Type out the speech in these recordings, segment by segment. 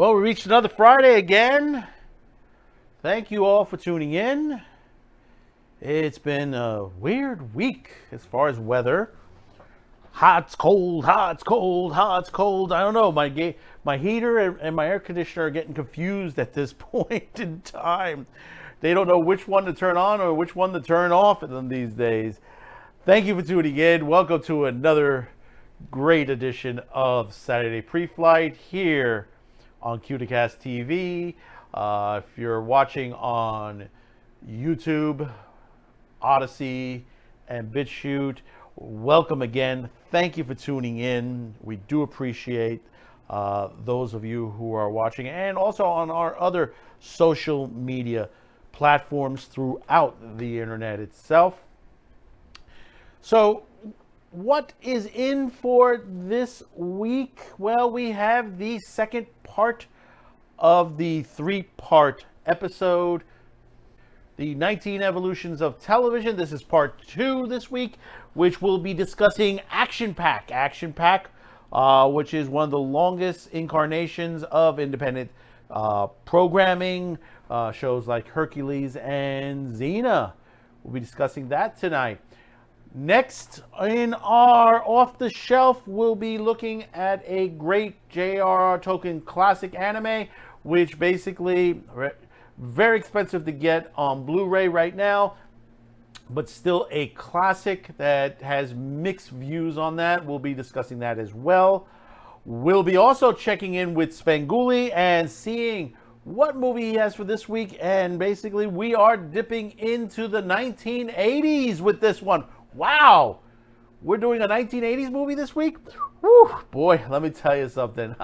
Well, we reached another Friday again. Thank you all for tuning in. It's been a weird week as far as weather. Hot's cold, hot's cold, hot's cold. I don't know. My heater and my air conditioner are getting confused at this point in time. They don't know which one to turn on or which one to turn off in these days. Thank you for tuning in. Welcome to another great edition of Saturday Pre-Flight here on QTCast TV. If you're watching on YouTube, ODYSEE, and BitChute, welcome again. Thank you for tuning in. We do appreciate those of you who are watching, and also on our other social media platforms throughout the internet itself. So, what is in for this week? Well, we have the second part of the three-part episode, the 19 Evolutions of Television. This is part 2 this week, which will be discussing Action Pack. Action Pack, which is one of the longest incarnations of independent programming, shows like Hercules and Xena. We'll be discussing that tonight. Next, in our Off the Shelf, we'll be looking at a great J.R.R. Tolkien classic anime, which basically very expensive to get on Blu-ray right now, but still a classic that has mixed views on that. We'll be discussing that as well. We'll be also checking in with Svengoolie and seeing what movie he has for this week, and basically we are dipping into the 1980s with this one. Wow, we're doing a 1980s movie this week? Whew, boy, let me tell you something.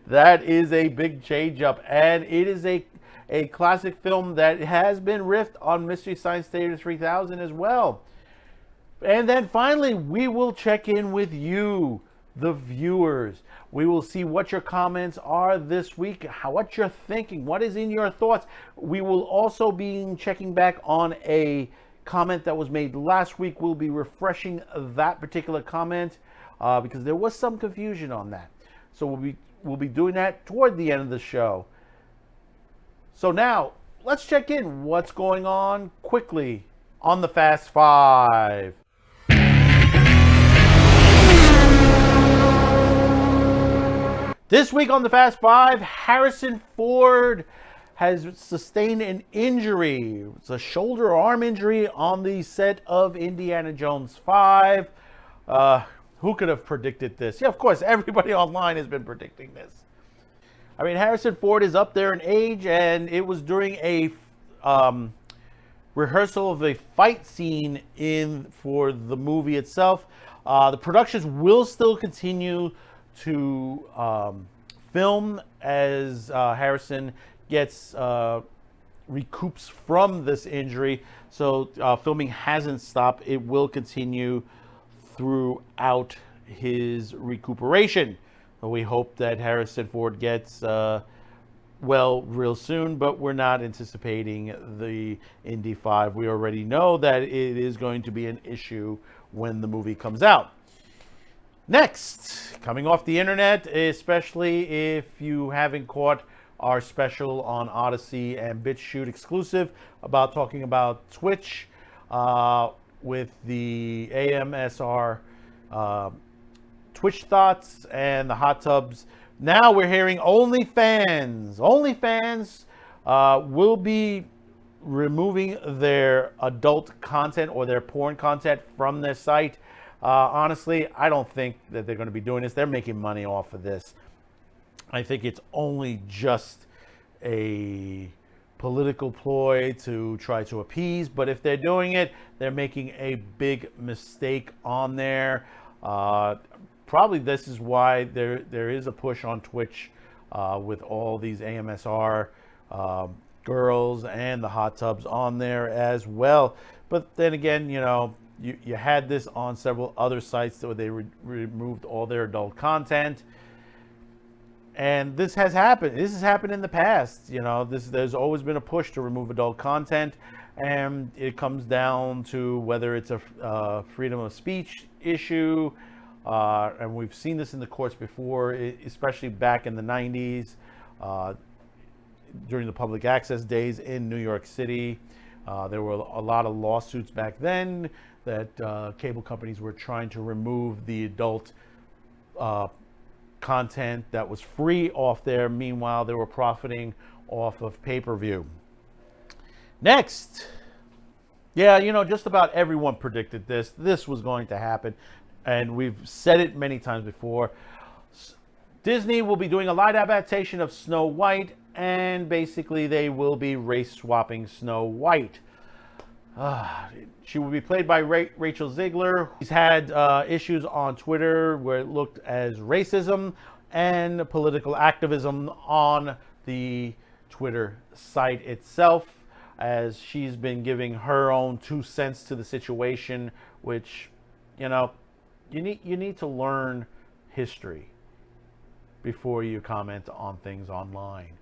That is a big change up, and it is a classic film that has been riffed on Mystery Science Theater 3000 as well. And then finally, we will check in with you, the viewers. We will see what your comments are this week, what you're thinking, what is in your thoughts. We will also be checking back on a comment that was made last week. We'll be refreshing that particular comment because there was some confusion on that. So we'll be doing that toward the end of the show. So now let's check in what's going on quickly on the Fast Five. This week on the Fast Five, Harrison Ford has sustained an injury. It's a shoulder or arm injury on the set of Indiana Jones 5. Who could have predicted this? Yeah, of course, everybody online has been predicting this. I mean, Harrison Ford is up there in age, and it was during a rehearsal of a fight scene for the movie itself. The productions will still continue to film as Harrison gets recoups from this injury. So filming hasn't stopped. It will continue throughout his recuperation. We hope that Harrison Ford gets well real soon, but we're not anticipating the Indy 5. We already know that it is going to be an issue when the movie comes out. Next, coming off the internet, especially if you haven't caught our special on ODYSEE and BitChute exclusive about talking about Twitch with the AMSR Twitch thoughts and the hot tubs. Now we're hearing OnlyFans. OnlyFans will be removing their adult content or their porn content from their site. Honestly, I don't think that they're going to be doing this. They're making money off of this. I think it's only just a political ploy to try to appease, but if they're doing it, they're making a big mistake on there. Probably this is why there is a push on Twitch with all these AMSR girls and the hot tubs on there as well. But then again, you know, you had this on several other sites where they removed all their adult content. And this has happened. This has happened in the past. You know, there's always been a push to remove adult content, and it comes down to whether it's a freedom of speech issue, and we've seen this in the courts before, especially back in the 90s, during the public access days in New York City. There were a lot of lawsuits back then that cable companies were trying to remove the adult content that was free off there. Meanwhile, they were profiting off of pay-per-view. Next. Yeah, just about everyone predicted this. This was going to happen, and we've said it many times before. Disney will be doing a live adaptation of Snow White, and basically they will be race swapping Snow White. She will be played by Rachel Ziegler. He's had issues on Twitter where it looked as racism and political activism on the Twitter site itself, as she's been giving her own 2 cents to the situation, which, you need to learn history before you comment on things online.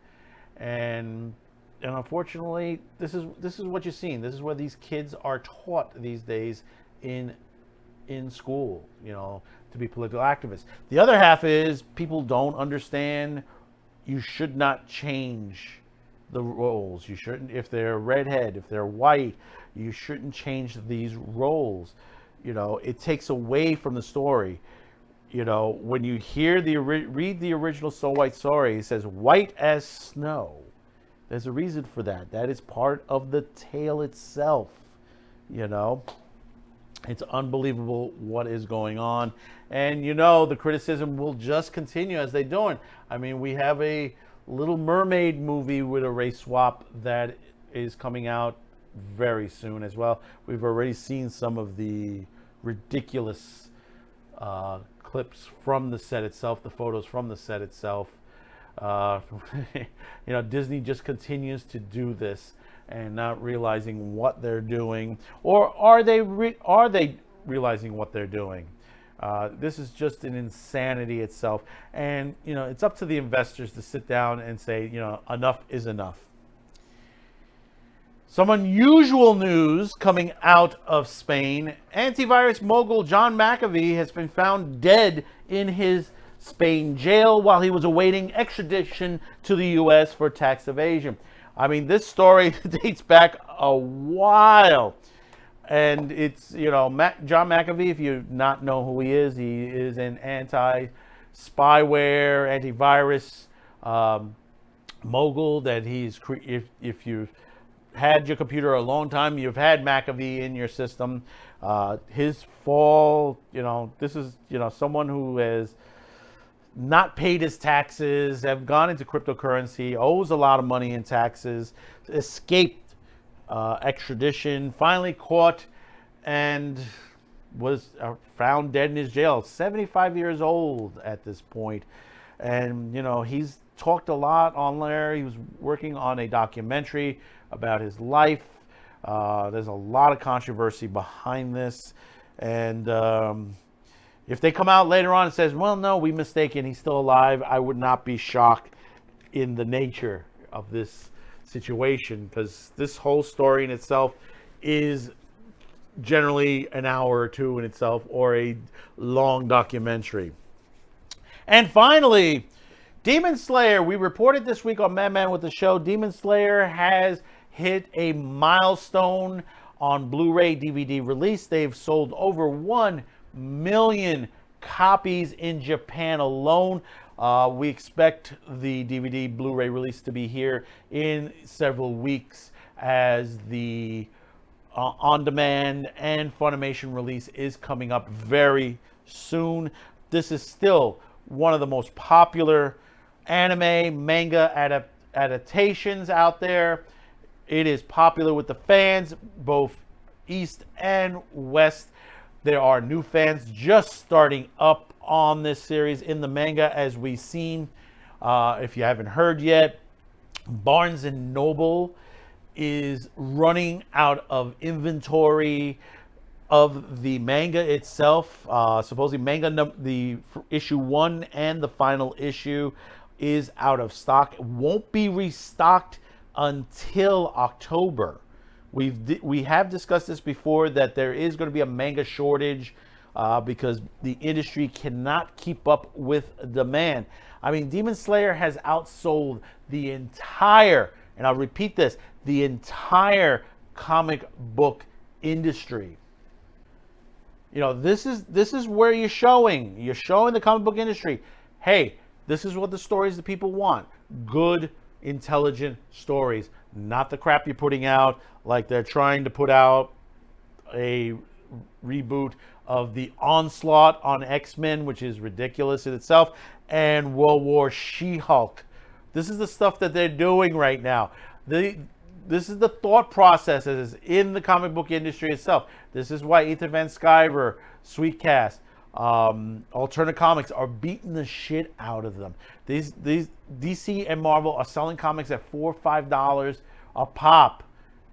And unfortunately, this is what you're seeing. This is what these kids are taught these days in school, to be political activists. The other half is people don't understand you should not change the roles. You shouldn't, if they're redhead, if they're white, you shouldn't change these roles. It takes away from the story. When you hear read the original Snow White story, it says white as snow. There's a reason for that. That is part of the tale itself. It's unbelievable what is going on. And the criticism will just continue as they're doing. I mean, we have a Little Mermaid movie with a race swap that is coming out very soon as well. We've already seen some of the ridiculous clips from the set itself, the photos from the set itself. Disney just continues to do this and not realizing what they're doing, or are they realizing what they're doing? This is just an insanity itself, and it's up to the investors to sit down and say, enough is enough. Some unusual news coming out of Spain. Antivirus mogul John McAfee has been found dead in his Spain jail while he was awaiting extradition to the U.S. for tax evasion. I mean, this story dates back a while. And it's, John McAfee, if you not know who he is an anti-spyware, antivirus mogul that if you've had your computer a long time, you've had McAfee in your system. His fall, this is, someone who has not paid his taxes, have gone into cryptocurrency, owes a lot of money in taxes, escaped extradition, finally caught, and was found dead in his jail. 75 years old at this point. And, he's talked a lot on there. He was working on a documentary about his life. There's a lot of controversy behind this. And if they come out later on and says, well, no, we mistaken, he's still alive, I would not be shocked in the nature of this situation, because this whole story in itself is generally an hour or two in itself, or a long documentary. And finally, Demon Slayer. We reported this week on Madman with the Show. Demon Slayer has hit a milestone on Blu-ray DVD release. They've sold over 1 million copies in Japan alone. We expect the DVD Blu-ray release to be here in several weeks, as the on-demand and Funimation release is coming up very soon. This is still one of the most popular anime manga adaptations out there. It is popular with the fans, both East and West. There are new fans just starting up on this series in the manga, as we've seen. If you haven't heard yet, Barnes & Noble is running out of inventory of the manga itself. Supposedly the issue 1 and the final issue is out of stock. It won't be restocked until October. We have discussed this before, that there is going to be a manga shortage because the industry cannot keep up with demand. I mean, Demon Slayer has outsold the entire, and I'll repeat this, the entire comic book industry. You know, this is where you're showing the comic book industry, hey, this is what the stories that people want. Good, intelligent stories, not the crap you're putting out, like they're trying to put out a reboot of the Onslaught on X-Men, which is ridiculous in itself, and World War She-Hulk. This is the stuff that they're doing right now. This is the thought processes in the comic book industry itself. This is why Ethan Van Sciver, Sweetcast, Alternate Comics are beating the shit out of them. These DC and Marvel are selling comics at $4 or $5 a pop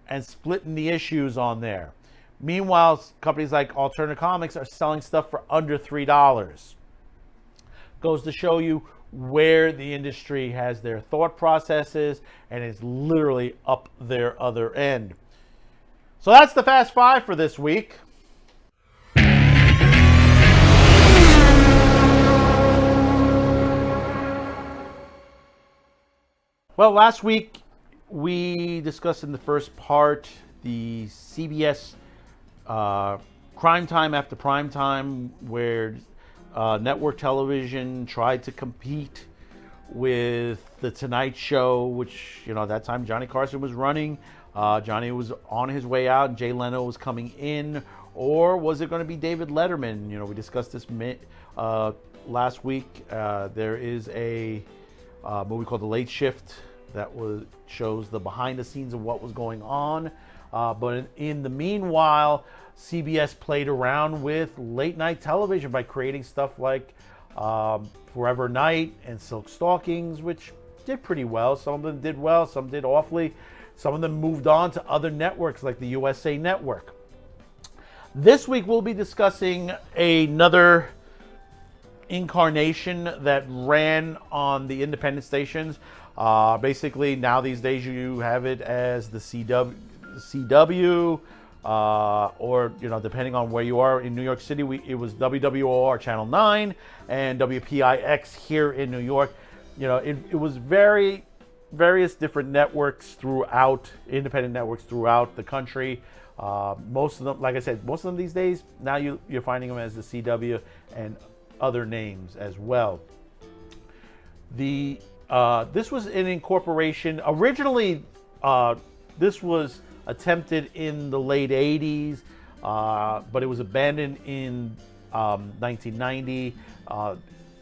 and splitting the issues on there. Meanwhile, companies like Alternate Comics are selling stuff for under $3. Goes to show you where the industry has their thought processes and is literally up their other end. So that's the Fast Five for this week. Well, last week we discussed in the first part the CBS Crime Time After Prime Time, where network television tried to compete with The Tonight Show, which, you know, that time Johnny Carson was running. Johnny was on his way out and Jay Leno was coming in. Or was it going to be David Letterman? You know, we discussed this last week. There is a movie called The Late Shift that shows the behind the scenes of what was going on. But in the meanwhile, CBS played around with late night television by creating stuff like Forever Night and Silk Stockings, which did pretty well. Some of them did well, some did awfully. Some of them moved on to other networks like the USA Network. This week we'll be discussing another incarnation that ran on the independent stations. Basically, now these days you have it as the CW, or, you know, depending on where you are in New York City, it was WWOR Channel 9 and WPIX here in New York. You know, it was various different networks throughout, independent networks throughout the country. Most of them, like I said, most of them these days, now you're finding them as the CW and other names as well. This was an incorporation. Originally, this was attempted in the late 80s, but it was abandoned in 1990,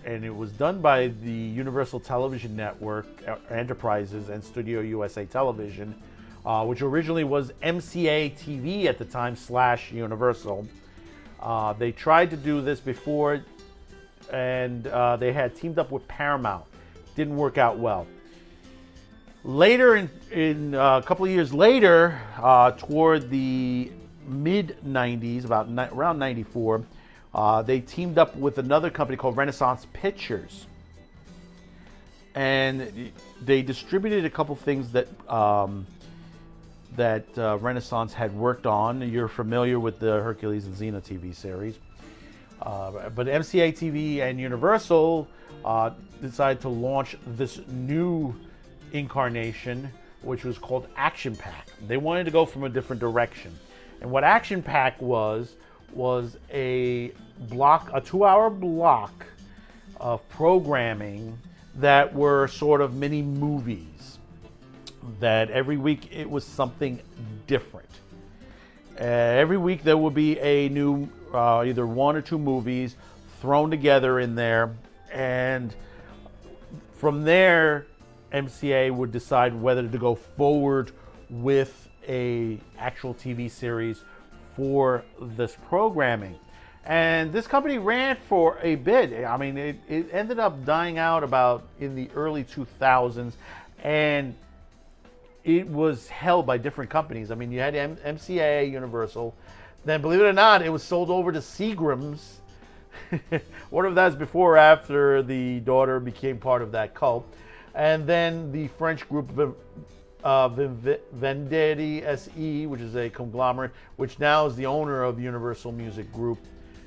and it was done by the Universal Television Network Enterprises and Studio USA Television, which originally was MCATV at the time / Universal. They tried to do this before, and they had teamed up with Paramount. Didn't work out well. Later, in a couple of years later, toward the mid-90s, around 94, they teamed up with another company called Renaissance Pictures. And they distributed a couple things that Renaissance had worked on. You're familiar with the Hercules and Xena TV series. But MCATV and Universal decided to launch this new incarnation, which was called Action Pack. They wanted to go from a different direction. And what Action Pack was a 2-hour block of programming that were sort of mini movies, that every week it was something different. Every week there would be a new either 1 or 2 movies thrown together in there, and from there MCA would decide whether to go forward with a actual TV series for this programming. And this company ran for a bit. I mean, it ended up dying out about in the early 2000s, and it was held by different companies. I mean, you had MCA, Universal. Then, believe it or not, it was sold over to Seagram's. Wonder if that's before or after the daughter became part of that cult. And then the French group Vendée SE, which is a conglomerate, which now is the owner of Universal Music Group,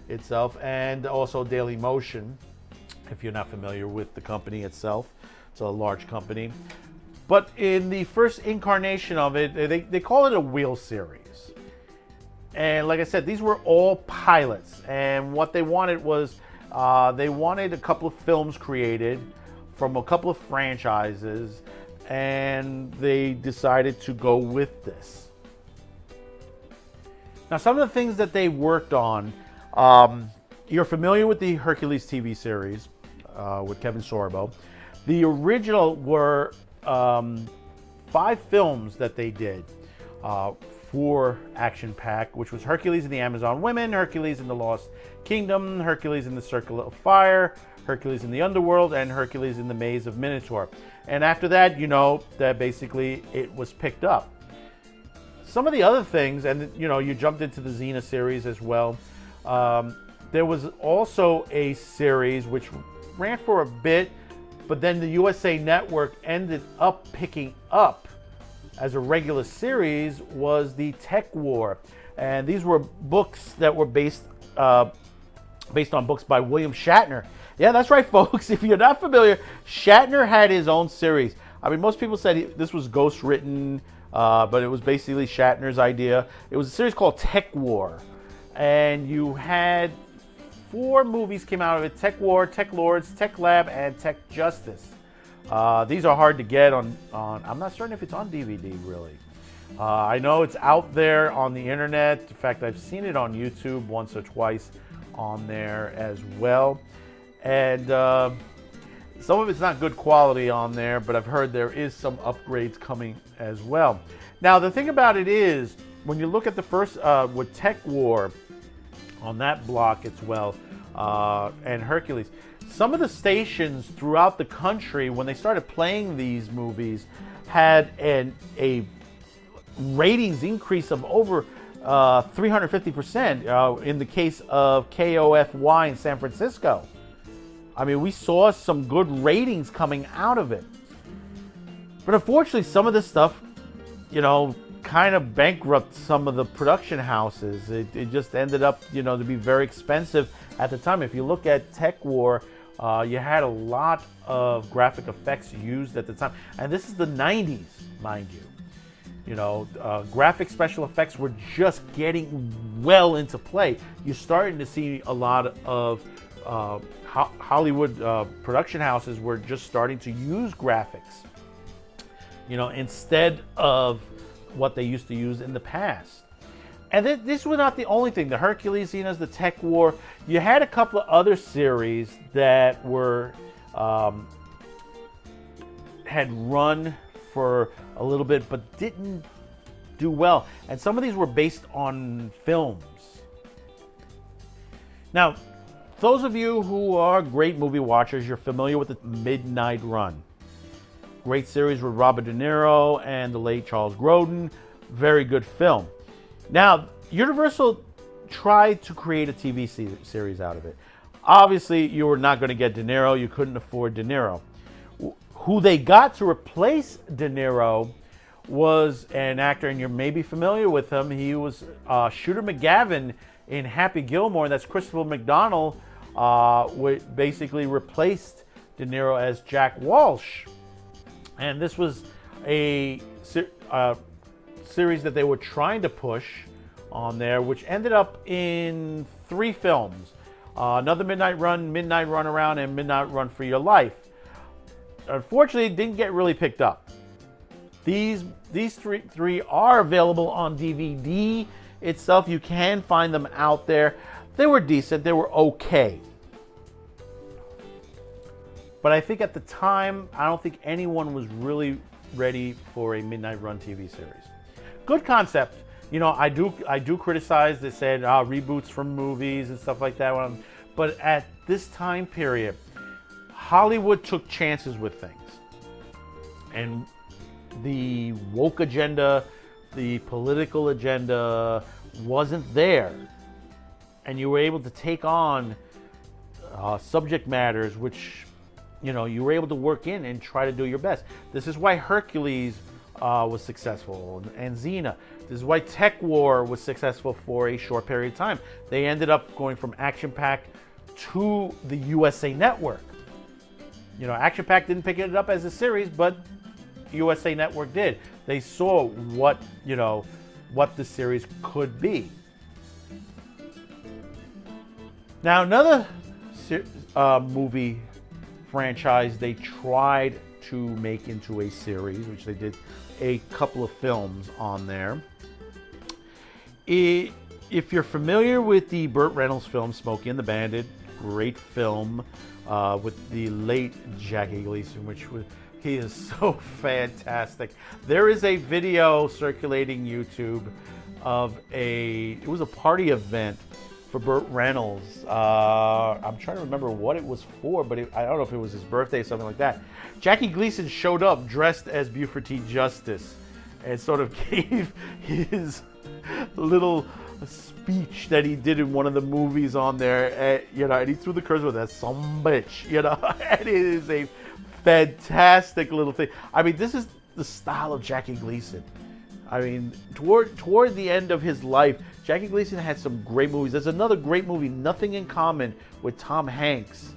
itself, and also Daily Motion, if you're not familiar with the company itself. It's a large company. But in the first incarnation of it, they call it a wheel series. And like I said, these were all pilots. And what they wanted was, they wanted a couple of films created from a couple of franchises, and they decided to go with this. Now, some of the things that they worked on, you're familiar with the Hercules TV series with Kevin Sorbo. The original were 5 films that they did for Action Pack, which was Hercules and the Amazon Women, Hercules in the Lost Kingdom, Hercules in the Circle of Fire, Hercules in the Underworld, and Hercules in the Maze of Minotaur. And after that, you know, that basically it was picked up. Some of the other things, and you know, you jumped into the Xena series as well. There was also a series which ran for a bit, but then the USA Network ended up picking up as a regular series, was the Tech War. And these were books that were based on books by William Shatner. Yeah, that's right, folks. If you're not familiar, Shatner had his own series. I mean, most people said this was ghost written, but it was basically Shatner's idea. It was a series called Tech War. And you had 4 movies came out of it: Tech War, Tech Lords, Tech Lab, and Tech Justice. These are hard to get on. I'm not certain if it's on DVD, really. I know it's out there on the internet. In fact, I've seen it on YouTube once or twice on there as well. And some of it's not good quality on there, but I've heard there is some upgrades coming as well. Now, the thing about it is, when you look at the first, with Tech War, on that block as well, and Hercules, some of the stations throughout the country, when they started playing these movies, had a ratings increase of over 350%. In the case of KOFY in San Francisco, I mean, we saw some good ratings coming out of it. But unfortunately, some of this stuff, you know, kind of bankrupt some of the production houses. It just ended up, you know, to be very expensive at the time. If you look at Tech War, you had a lot of graphic effects used at the time. And this is the 90s, mind you. You know, graphic special effects were just getting well into play. You're starting to see a lot of Hollywood production houses were just starting to use graphics, you know, instead of what they used to use in the past. And this was not the only thing. The Hercules, Xenas, the Tech War. You had a couple of other series that were had run for a little bit, but didn't do well. And some of these were based on films. Now, those of you who are great movie watchers, you're familiar with the Midnight Run. Great series with Robert De Niro and the late Charles Grodin. Very good film. Now, Universal tried to create a TV series out of it. Obviously, you were not going to get De Niro. You couldn't afford De Niro. Who they got to replace De Niro was an actor, and you're maybe familiar with him. He was Shooter McGavin in Happy Gilmore. That's Christopher McDonald, basically replaced De Niro as Jack Walsh. And this was a series that they were trying to push on there, which ended up in 3 films. Another Midnight Run, Midnight Run Around, and Midnight Run for Your Life. Unfortunately, it didn't get really picked up. These three are available on DVD itself. You can find them out there. They were decent. They were okay. But I think at the time, I don't think anyone was really ready for a Midnight Run TV series. Good concept. You know, I do criticize. They said reboots from movies and stuff like that. But at this time period, Hollywood took chances with things. And the woke agenda, the political agenda wasn't there. And you were able to take on subject matters which, you know, you were able to work in and try to do your best. This is why Hercules was successful, and Xena. This is why Tech War was successful for a short period of time. They ended up going from Action Pack to the USA Network. You know, Action Pack didn't pick it up as a series, but USA Network did. They saw what the series could be. Now, another movie franchise they tried to make into a series, which they did a couple of films on there. If you're familiar with the Burt Reynolds film Smokey and the Bandit, great film with the late Jackie Gleason, he is so fantastic. There is a video circulating YouTube of it was a party event for Burt Reynolds. I'm trying to remember what it was for, but I don't know if it was his birthday or something like that. Jackie Gleason showed up dressed as Buford T. Justice and sort of gave his little speech that he did in one of the movies on there, and he threw the curse with that some bitch, and it is a fantastic little thing. I mean, this is the style of Jackie Gleason. I mean, toward the end of his life, Jackie Gleason had some great movies. There's another great movie, Nothing in Common, with Tom Hanks.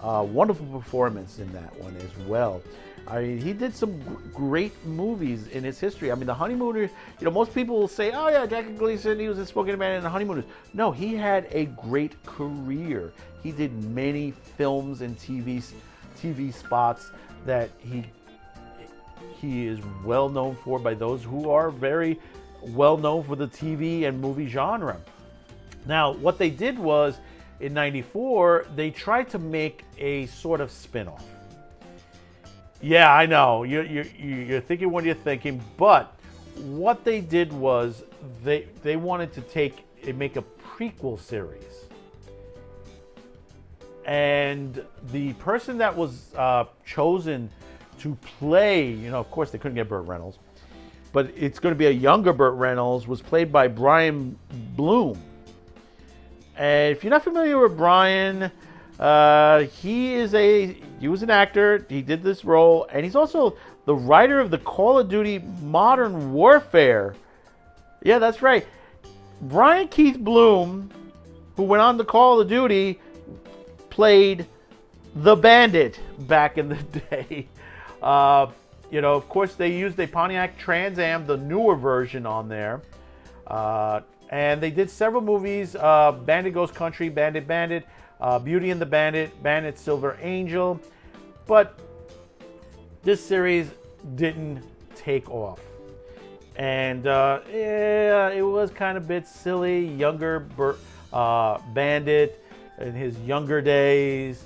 Wonderful performance in that one as well. I mean, he did some great movies in his history. I mean, The Honeymooners, most people will say, oh yeah, Jackie Gleason, he was in Smoking Man and The Honeymooners. No, he had a great career. He did many films and TV spots that he is well known for by those who are very well known for the TV and movie genre. Now, what they did was, in '94, they tried to make a sort of spin-off. Yeah, I know. You're thinking what you're thinking, but what they did was they wanted to make a prequel series. And the person that was chosen to play, of course they couldn't get Burt Reynolds, but it's going to be a younger Burt Reynolds, was played by Brian Bloom. And if you're not familiar with Brian, he was an actor. He did this role, and he's also the writer of the Call of Duty Modern Warfare. Yeah, that's right. Brian Keith Bloom, who went on to Call of Duty, played the Bandit back in the day. Of course, they used a Pontiac Trans Am, the newer version, on there. And they did several movies, Bandit Goes Country, Bandit, Beauty and the Bandit, Bandit Silver Angel. But this series didn't take off. And it was kind of a bit silly. Younger Bandit in his younger days,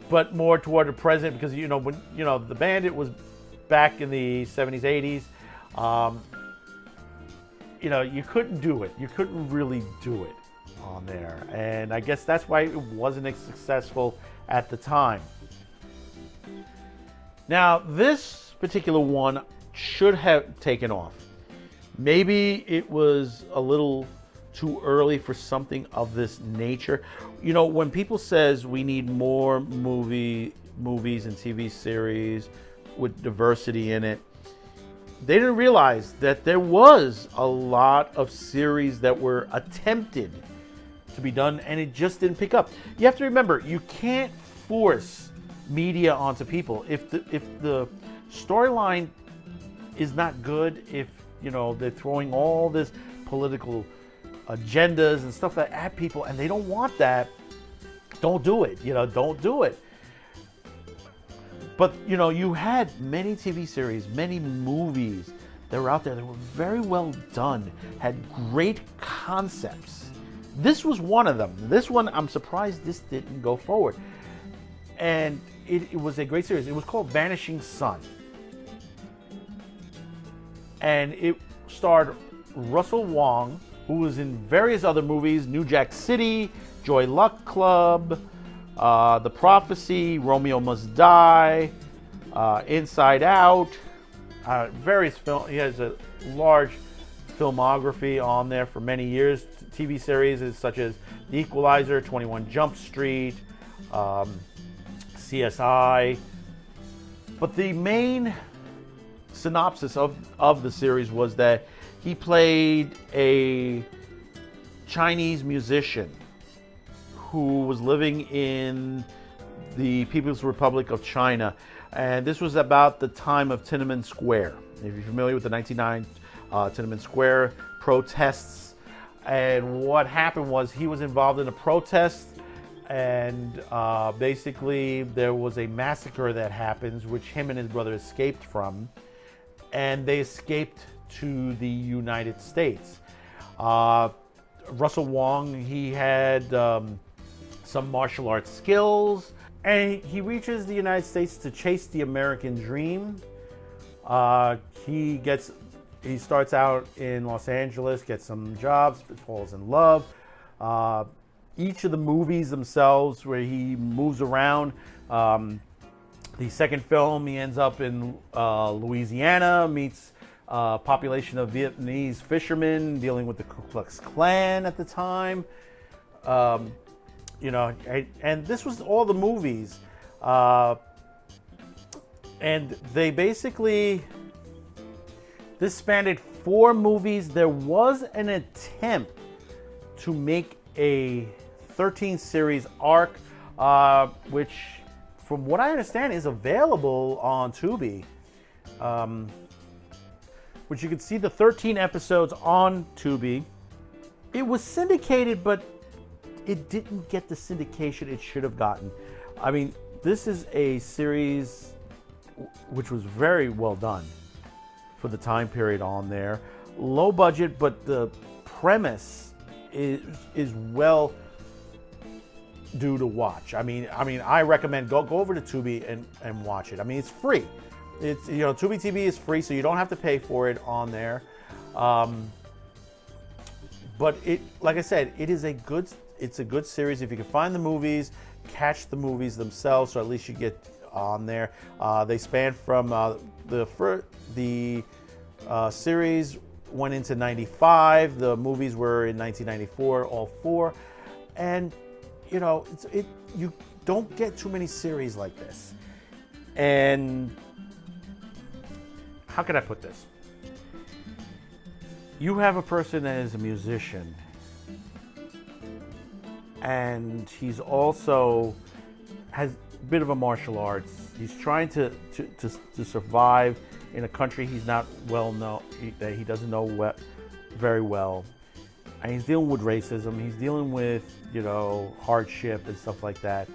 but more toward the present, because when the Bandit was back in the 70s, 80s. You couldn't do it. You couldn't really do it on there. And I guess that's why it wasn't as successful at the time. Now, this particular one should have taken off. Maybe it was a little too early for something of this nature. When people says we need more movies and TV series with diversity in it, they didn't realize that there was a lot of series that were attempted to be done, and it just didn't pick up. You have to remember, you can't force media onto people. If the storyline is not good, if they're throwing all this political agendas and stuff like that at people, and they don't want that, don't do it. Don't do it. But, you had many TV series, many movies that were out there that were very well done, had great concepts. This was one of them. This one, I'm surprised this didn't go forward. And it was a great series. It was called Vanishing Son. And it starred Russell Wong, who was in various other movies, New Jack City, Joy Luck Club, The Prophecy, Romeo Must Die, Inside Out, various films. He has a large filmography on there for many years. TV series such as The Equalizer, 21 Jump Street, CSI. But the main synopsis of the series was that He played a Chinese musician who was living in the People's Republic of China. And this was about the time of Tiananmen Square. If you're familiar with the 1990 Tiananmen Square protests. And what happened was he was involved in a protest, and basically there was a massacre that happens, which him and his brother escaped from. And they escaped to the United States. Russell Wong, he had some martial arts skills, and he reaches the United States to chase the American dream. He starts out in Los Angeles, gets some jobs, falls in love. Each of the movies themselves, where he moves around. The second film, he ends up in Louisiana, meets a population of Vietnamese fishermen dealing with the Ku Klux Klan at the time. And this was all the movies. And they basically, this spanned 4 movies. There was an attempt to make a 13 series arc, which, from what I understand, is available on Tubi. Which you can see the 13 episodes on Tubi. It was syndicated, but it didn't get the syndication it should have gotten. I mean, this is a series which was very well done for the time period on there. Low budget, but the premise is well due to watch. I mean, I recommend go over to Tubi and watch it. I mean, it's free. It's, Tubi TV is free, so you don't have to pay for it on there. But like I said, it's a good series. If you can find the movies, catch the movies themselves, so at least you get on there. They span from the series went into 95. The movies were in 1994, all 4. And you don't get too many series like this. And how can I put this? You have a person that is a musician, and he's also has a bit of a martial arts. He's trying to survive in a country he's not well known, that he doesn't know very well, and he's dealing with racism. He's dealing with hardship and stuff like that.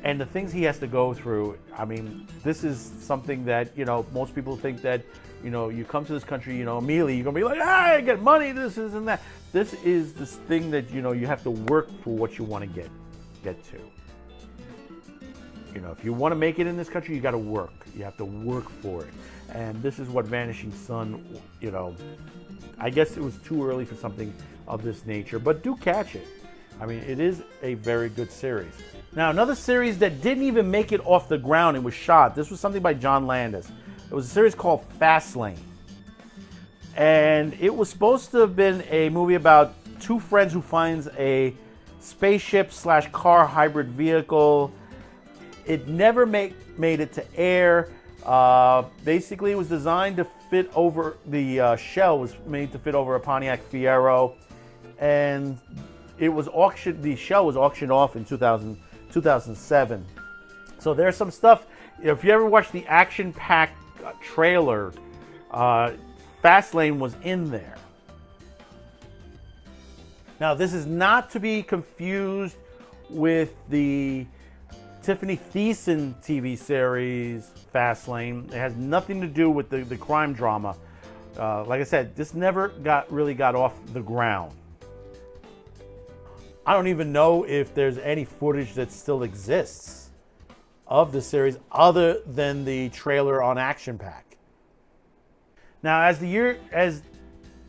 And the things he has to go through, I mean, this is something that, most people think that, you come to this country, immediately you're going to be like, I get money, this and that. This is this thing that, you have to work for what you want to get to. If you want to make it in this country, you got to work. You have to work for it. And this is what Vanishing Son, I guess it was too early for something of this nature, but do catch it. I mean, it is a very good series. Now, another series that didn't even make it off the ground, it was shot. This was something by John Landis. It was a series called Fastlane. And it was supposed to have been a movie about 2 friends who finds a spaceship/car hybrid vehicle. It never made it to air. Basically, it was designed to fit over, the shell was made to fit over a Pontiac Fiero. And it was auctioned, the shell was auctioned off in 2007. So there's some stuff, if you ever watch the action-packed trailer, Fastlane was in there. Now, this is not to be confused with the Tiffany Thiessen TV series, Fastlane. It has nothing to do with the crime drama. Like I said, this never really got off the ground. I don't even know if there's any footage that still exists of the series other than the trailer on Action Pack. Now, as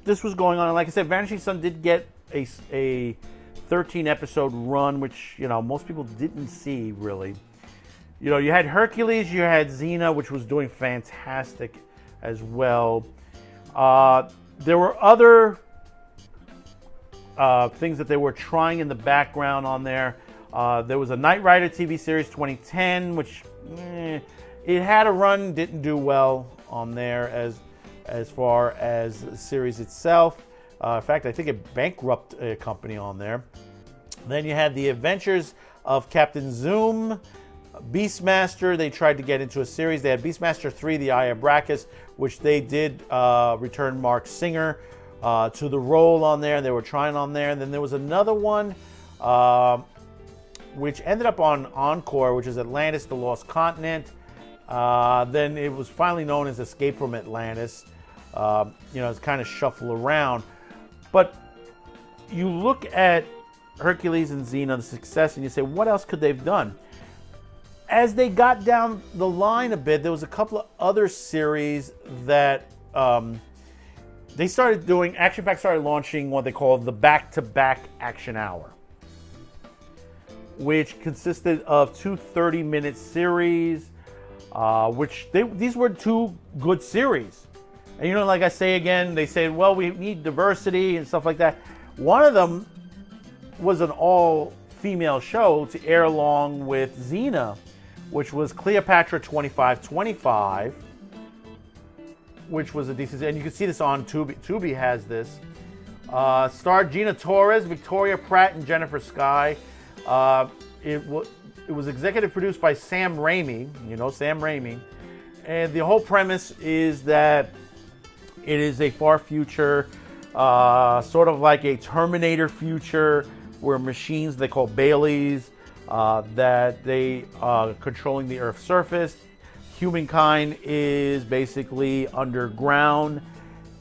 this was going on, like I said, Vanishing Son did get a 13 episode run, which most people didn't see really. You had Hercules, you had Xena, which was doing fantastic as well. There were other things that they were trying in the background on there. There was a Knight Rider TV series 2010, which it had a run, didn't do well on there, as as far as the series itself. In fact, I think it bankrupted a company on there. Then you had The Adventures of Captain Zoom, Beastmaster. They tried to get into a series. They had Beastmaster 3, The Eye of Brachus, which they did return Mark Singer to the role on there. They were trying on there. And then there was another one which ended up on Encore, which is Atlantis, The Lost Continent. Then it was finally known as Escape from Atlantis. It's kind of shuffled around. But you look at Hercules and Xena, the success, and you say, what else could they've done? As they got down the line a bit, there was a couple of other series that they started doing. Action Pack started launching what they call the back-to-back Action Hour, which consisted of two 30-minute series, these were two good series. And like I say again, they said, well, we need diversity and stuff like that. One of them was an all-female show to air along with Xena, which was Cleopatra 2525, which was a decent, and you can see this on Tubi. Tubi has this. Starred Gina Torres, Victoria Pratt, and Jennifer Skye. It was executive produced by Sam Raimi, Sam Raimi. And the whole premise is that it is a far future, sort of like a Terminator future, where machines they call Baileys, that they are controlling the Earth's surface. Humankind is basically underground,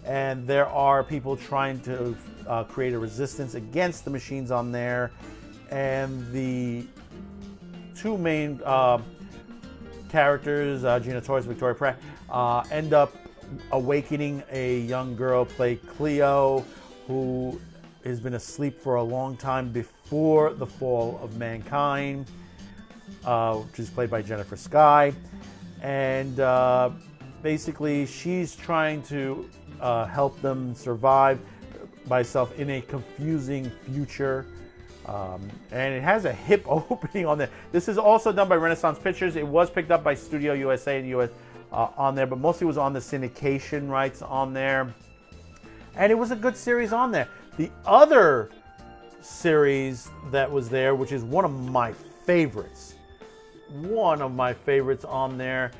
and there are people trying to create a resistance against the machines on there. And the two main characters, Gina Torres, Victoria Pratt, end up awakening a young girl played Cleo, who has been asleep for a long time before the fall of mankind, which is played by Jennifer Skye. And basically she's trying to help them survive by herself in a confusing future. And it has a hip opening on there. This is also done by Renaissance Pictures. It was picked up by Studio USA and US on there, but mostly was on the syndication rights on there. And it was a good series on there. The other series that was there, which is one of my favorites on there,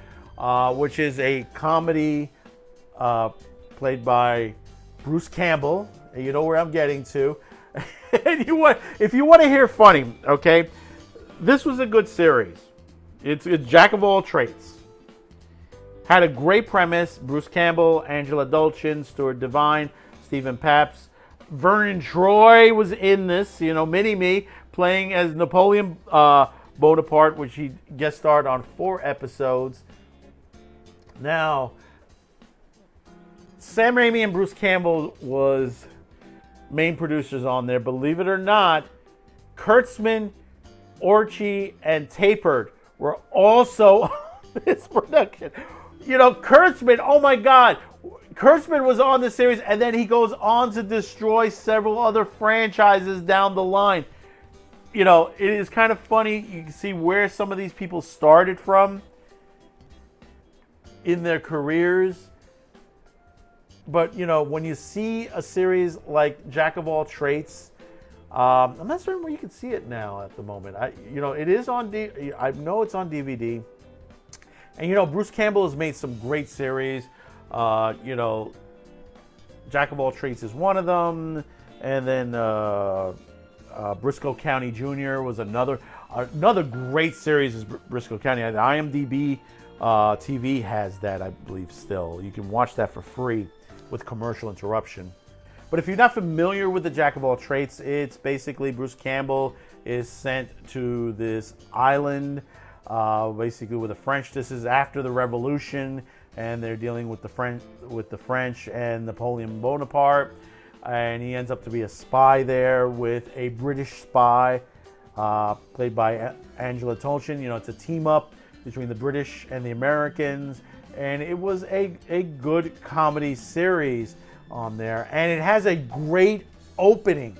which is a comedy played by Bruce Campbell. And you know where I'm getting to. And if you want to hear funny, okay, this was a good series. It's Jack of all trades. Had a great premise. Bruce Campbell, Angela Dulcin, Stuart Devine, Stephen Papps. Vernon Troy was in this, Mini-Me, playing as Napoleon Bonaparte, which he guest starred on 4 episodes. Now, Sam Raimi and Bruce Campbell was main producers on there. Believe it or not, Kurtzman, Orchie, and Tapert were also on this production. Kurtzman, oh my God. Kurtzman was on the series, and then he goes on to destroy several other franchises down the line. It is kind of funny. You can see where some of these people started from in their careers. But, when you see a series like Jack of All Trades, I'm not certain where you can see it now at the moment. It is on I know it's on DVD. And, Bruce Campbell has made some great series. Jack of All Trades is one of them. And then Briscoe County Jr. was another great series is Briscoe County. IMDb TV has that, I believe, still. You can watch that for free with commercial interruption. But if you're not familiar with the Jack of All Trades, it's basically Bruce Campbell is sent to this island, basically with the French. This is after the Revolution, and they're dealing with the French and Napoleon Bonaparte. And he ends up to be a spy there with a British spy, played by Angela Dulcin. It's a team up between the British and the Americans. And it was a good comedy series on there. And it has a great opening,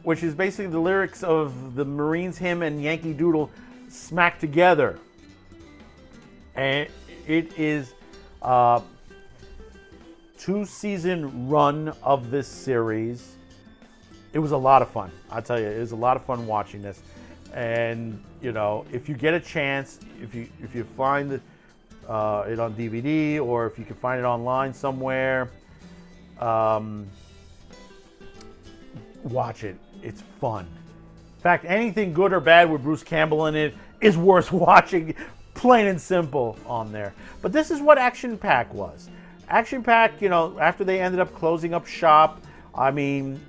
which is basically the lyrics of the Marines hymn and Yankee Doodle smacked together. And it is 2-season run of this series. It was a lot of fun. I'll tell you, it was a lot of fun watching this. And if you get a chance, if you find it on DVD, or if you can find it online somewhere, watch it. It's fun. In fact, anything good or bad with Bruce Campbell in it is worth watching, plain and simple, on there. But this is what Action Pack was. Action Pack, after they ended up closing up shop, I mean,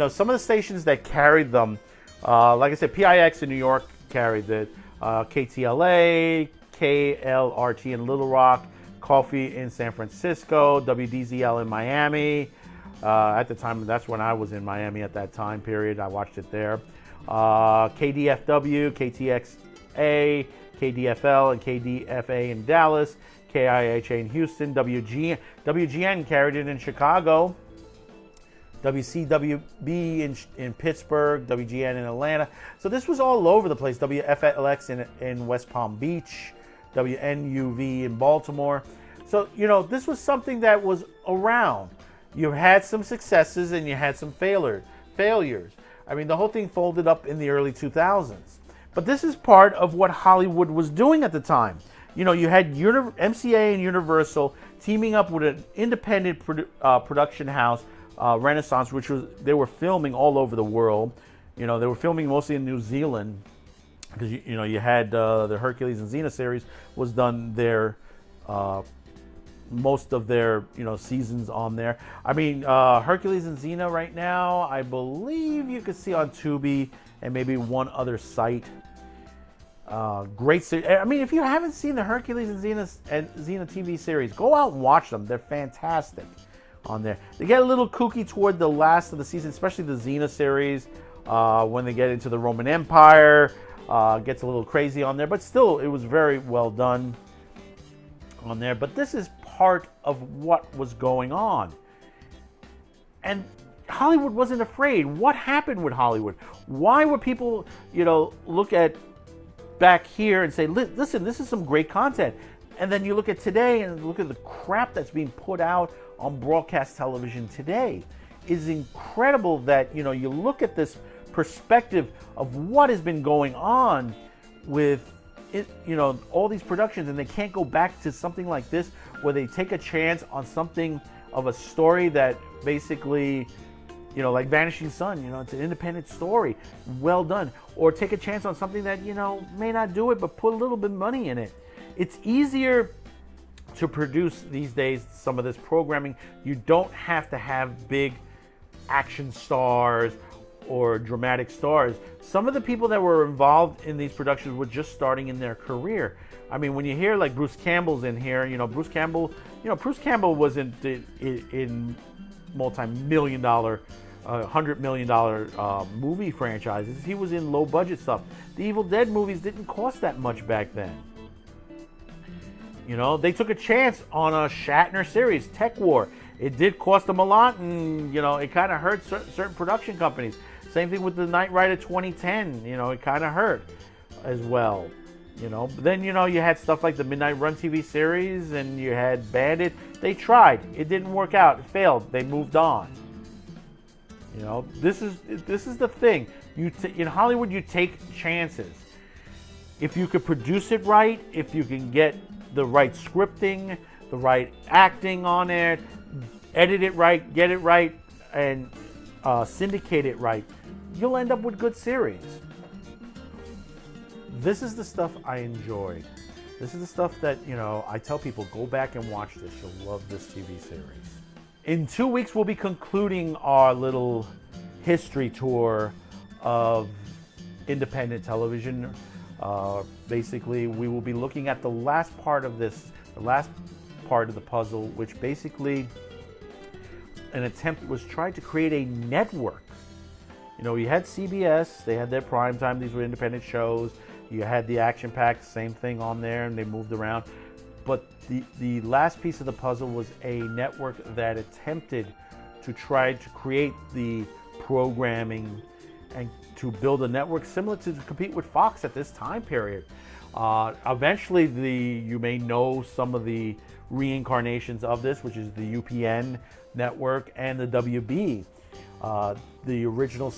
some of the stations that carried them, like I said, PIX in New York carried it, KTLA, KLRT in Little Rock, Coffee in San Francisco, WDZL in Miami. At the time, that's when I was in Miami at that time period. I watched it there. KDFW, KTXA, KDFL, and KDFA in Dallas, KIHA in Houston, WGN carried it in Chicago, WCWB in Pittsburgh, WGN in Atlanta. So this was all over the place. WFLX in West Palm Beach, WNUV in Baltimore. So, this was something that was around. You had some successes and you had some failures. I mean, the whole thing folded up in the early 2000s. But this is part of what Hollywood was doing at the time. You had MCA and Universal teaming up with an independent production house, Renaissance, they were filming all over the world. They were filming mostly in New Zealand because you had the Hercules and Xena series was done there. Most of their seasons on there. I mean, Hercules and Xena right now, I believe you could see on Tubi and maybe one other site. Great series. I mean, if you haven't seen the Hercules and Xena TV series, go out and watch them. They're fantastic on there. They get a little kooky toward the last of the season, especially the Xena series. When they get into the Roman Empire, gets a little crazy on there, but still, it was very well done on there. But this is part of what was going on. And Hollywood wasn't afraid. What happened with Hollywood? Why would people, look at back here and say, listen, this is some great content. And then you look at today and look at the crap that's being put out on broadcast television today. It's incredible that, you look at this perspective of what has been going on with it, all these productions, and they can't go back to something like this where they take a chance on something of a story that basically, like Vanishing Sun, it's an independent story, well done. Or take a chance on something that, may not do it, but put a little bit of money in it. It's easier to produce these days some of this programming. You don't have to have big action stars or dramatic stars. Some of the people that were involved in these productions were just starting in their career. I mean, when you hear like Bruce Campbell's in here, Bruce Campbell was in multi-million dollar, $100 million movie franchises. He was in low budget stuff. The Evil Dead movies didn't cost that much back then. They took a chance on a Shatner series, Tech War. It did cost them a lot, and it kind of hurt certain production companies. Same thing with the Knight Rider 2010. It kind of hurt as well. But then you had stuff like the Midnight Run TV series, and you had Bandit. They tried. It didn't work out. It failed. They moved on. This is the thing. In Hollywood, you take chances. If you could produce it right, if you can get the right scripting, the right acting on it, edit it right, get it right, and syndicate it right, you'll end up with good series. This is the stuff I enjoyed. This is the stuff that, I tell people, go back and watch this. You'll love this TV series. In 2 weeks, we'll be concluding our little history tour of independent television. Basically, we will be looking at the last part of this, the last part of the puzzle, which basically an attempt was tried to create a network. You had CBS, they had their prime time, these were independent shows. You had the Action Pack, same thing on there, and they moved around. But the last piece of the puzzle was a network that attempted to try to create the programming and to build a network similar to compete with Fox at this time period. Eventually, you may know some of the reincarnations of this, which is the UPN network and the WB. The original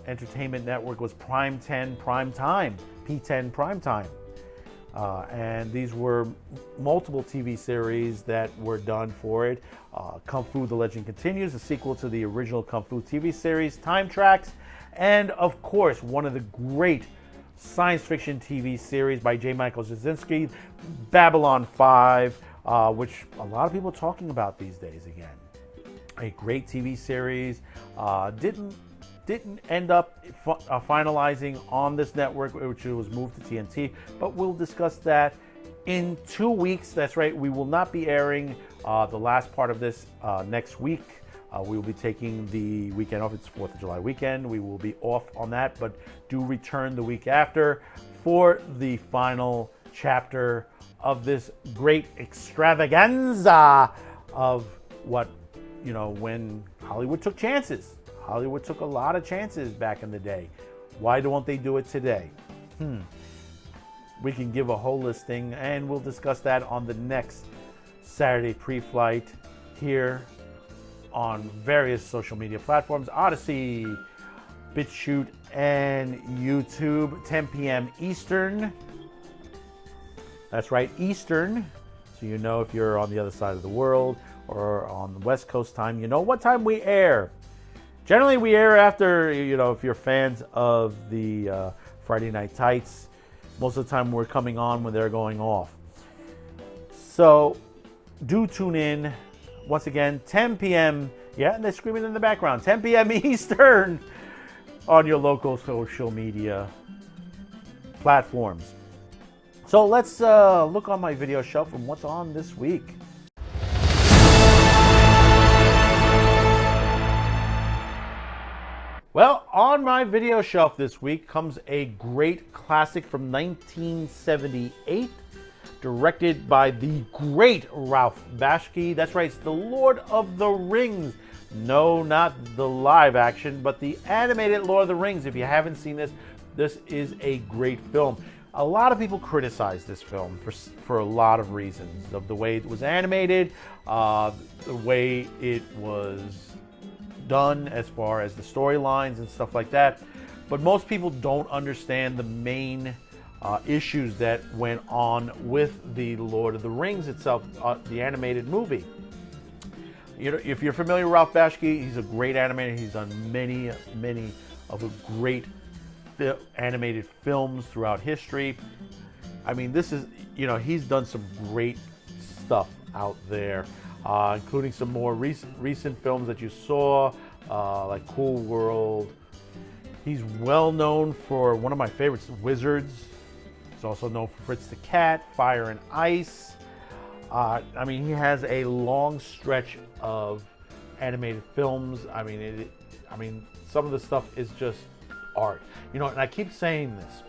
entertainment network was Prime 10 Prime Time, P10 Prime Time. And these were multiple TV series that were done for it. Kung Fu The Legend Continues, a sequel to the original Kung Fu TV series, Time Tracks, and of course, one of the great science fiction TV series by J. Michael Straczynski, Babylon 5, which a lot of people are talking about these days again. A great TV series. Didn't end up finalizing on this network, which was moved to TNT, but we'll discuss that in 2 weeks. That's right, we will not be airing the last part of this next week. We will be taking the weekend off. It's 4th of July weekend. We will be off on that, but do return the week after for the final chapter of this great extravaganza of what, when Hollywood took chances. Hollywood took a lot of chances back in the day. Why don't they do it today? We can give a whole listing, and we'll discuss that on the next Saturday pre-flight here on various social media platforms, ODYSEE, BitChute, and YouTube, 10 p.m. Eastern. That's right, Eastern. So you know if you're on the other side of the world or on the West Coast time, you know what time we air. Generally, we air after, if you're fans of the Friday Night Tights, most of the time we're coming on when they're going off. So do tune in. Once again, 10 p.m. Yeah, and they're screaming in the background. 10 p.m. Eastern on your local social media platforms. So let's look on my video shelf and what's on this week. Well, on my video shelf this week comes a great classic from 1978, directed by the great Ralph Bakshi. That's right, it's The Lord of the Rings. No, not the live action, but the animated Lord of the Rings. If you haven't seen this, this is a great film. A lot of people criticize this film for a lot of reasons. Of the way it was animated, the way it was done as far as the storylines and stuff like that. But most people don't understand the main issues that went on with the Lord of the Rings itself, the animated movie. If you're familiar with Ralph Bakshi, he's a great animator. He's done many of the great animated films throughout history. I mean, this is, he's done some great stuff out there, including some more recent films that you saw, like Cool World. He's well known for one of my favorites, Wizards. He's also known for Fritz the Cat, Fire and Ice. I mean, he has a long stretch of animated films. I mean, some of the stuff is just art. And I keep saying this.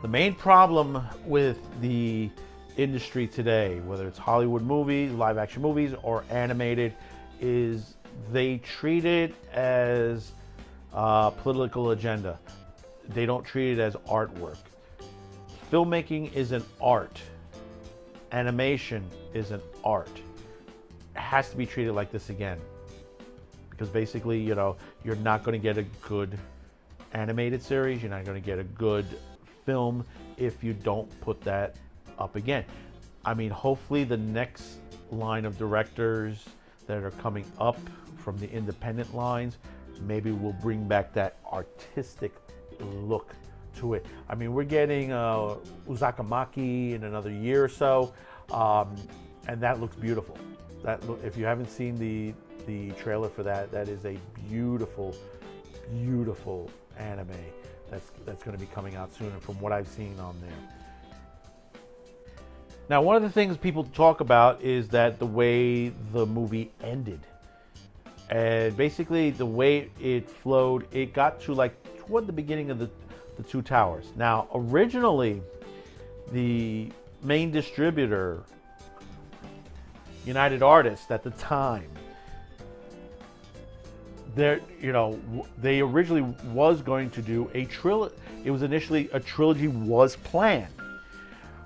The main problem with the industry today, whether it's Hollywood movies, live action movies, or animated, is they treat it as a political agenda. They don't treat it as artwork. Filmmaking is an art. Animation is an art. It has to be treated like this again. Because basically, you're not going to get a good animated series. You're not going to get a good film if you don't put that up again. I mean, hopefully the next line of directors that are coming up from the independent lines maybe will bring back that artistic look to it. I mean, we're getting Uzumaki in another year or so, and that looks beautiful. If you haven't seen the trailer for that, that is a beautiful anime that's going to be coming out soon, and from what I've seen on there. Now, one of the things people talk about is that the way the movie ended. And basically, the way it flowed, it got to toward the beginning of the Two Towers. Now, originally, the main distributor, United Artists at the time, there, they originally was going to do a trilogy. It was initially a trilogy was planned.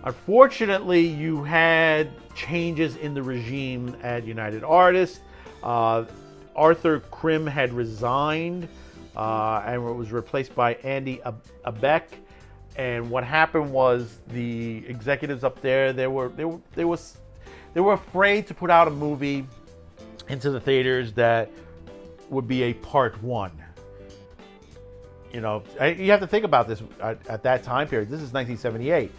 Unfortunately, you had changes in the regime at United Artists. Arthur Krim had resigned and was replaced by Andy Abeck. And what happened was the executives up there, they were afraid to put out a movie into the theaters that would be a part one. You have to think about this at that time period. This is 1978.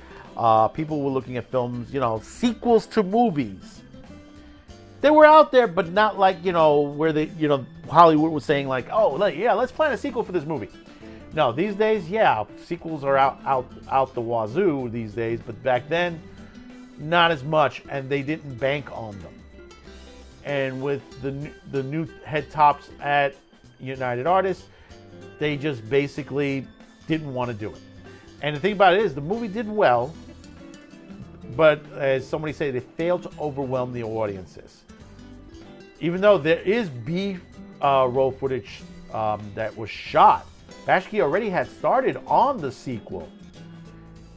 People were looking at films, sequels to movies. They were out there, but not like, where Hollywood was saying like, oh, yeah, let's plan a sequel for this movie. No, these days, yeah, sequels are out the wazoo these days, but back then, not as much, and they didn't bank on them. And with the new head tops at United Artists, they just basically didn't want to do it. And the thing about it is, the movie did well, but as somebody said, they failed to overwhelm the audiences. Even though there is B-roll footage that was shot, Bashki already had started on the sequel.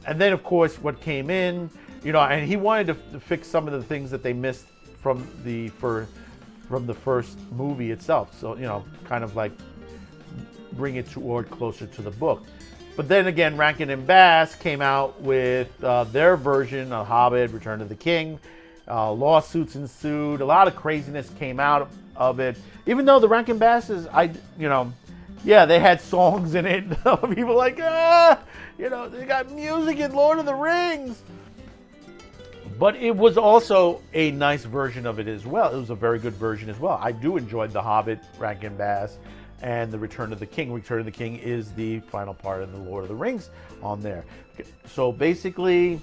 And then, of course, what came in, and he wanted to fix some of the things that they missed from the first movie itself. So, kind of like bring it closer to the book. But then again, Rankin and Bass came out with their version of Hobbit, Return of the King. Lawsuits ensued. A lot of craziness came out of it. Even though the Rankin Basses, they had songs in it. People like, they got music in Lord of the Rings. But it was also a nice version of it as well. It was a very good version as well. I do enjoy The Hobbit, Rankin Bass, and The Return of the King. Return of the King is the final part of the Lord of the Rings on there. So basically,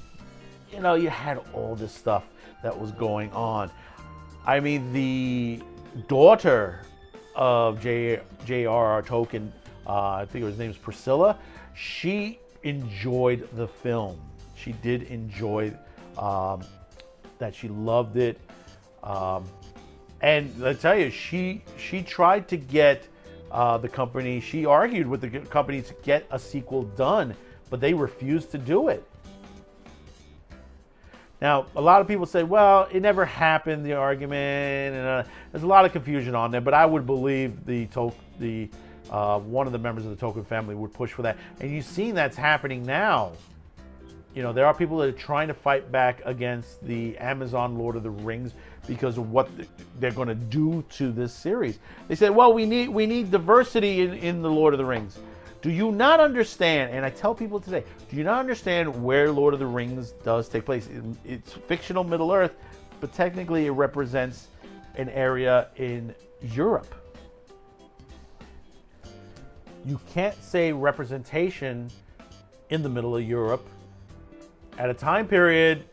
you had all this stuff that was going on. I mean, the daughter of J.R.R. Tolkien, I think his name is Priscilla, she enjoyed the film. She did enjoy that. She loved it. And I tell you, she tried to get the company, she argued with the company to get a sequel done, but they refused to do it. Now, a lot of people say, well, it never happened, the argument, and there's a lot of confusion on there, but I would believe one of the members of the Tolkien family would push for that. And you've seen that's happening now. There are people that are trying to fight back against the Amazon Lord of the Rings because of what they're going to do to this series. They said, well, we need diversity in the Lord of the Rings. Do you not understand, and I tell people today, do you not understand where Lord of the Rings does take place? It's fictional Middle-earth, but technically it represents an area in Europe. You can't say representation in the middle of Europe at a time period,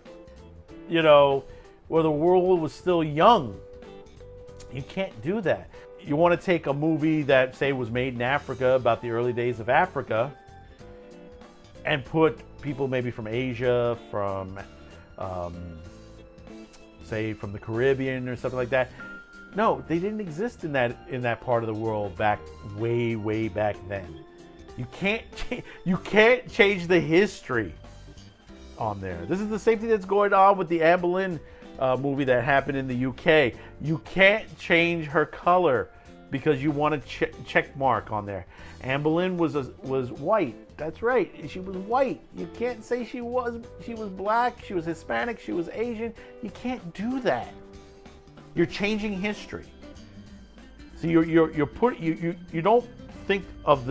where the world was still young. You can't do that. You want to take a movie that, say, was made in Africa, about the early days of Africa, and put people maybe from Asia, from, say, from the Caribbean or something like that. No, they didn't exist in that part of the world way back then. You can't change the history on there. This is the same thing that's going on with the Anne Boleyn movie that happened in the UK. You can't change her color because you want a check mark on there. Anne Boleyn was white. That's right. She was white. You can't say she was black, she was Hispanic, she was Asian. You can't do that. You're changing history. So you don't think of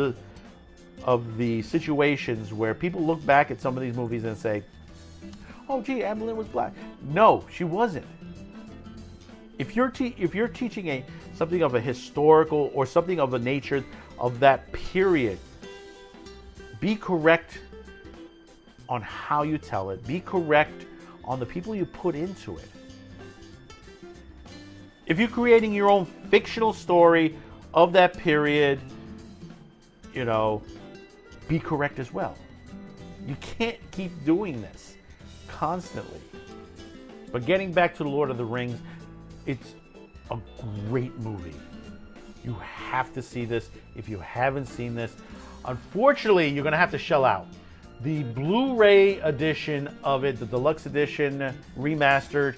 the situations where people look back at some of these movies and say, oh, gee, Anne Boleyn was black. No, she wasn't. If you're teaching something of a historical or something of a nature of that period, be correct on how you tell it. Be correct on the people you put into it. If you're creating your own fictional story of that period, be correct as well. You can't keep doing this constantly. But getting back to The Lord of the Rings, it's a great movie. You have to see this if you haven't seen this. Unfortunately, you're going to have to shell out. The Blu-ray edition of it, the deluxe edition, remastered,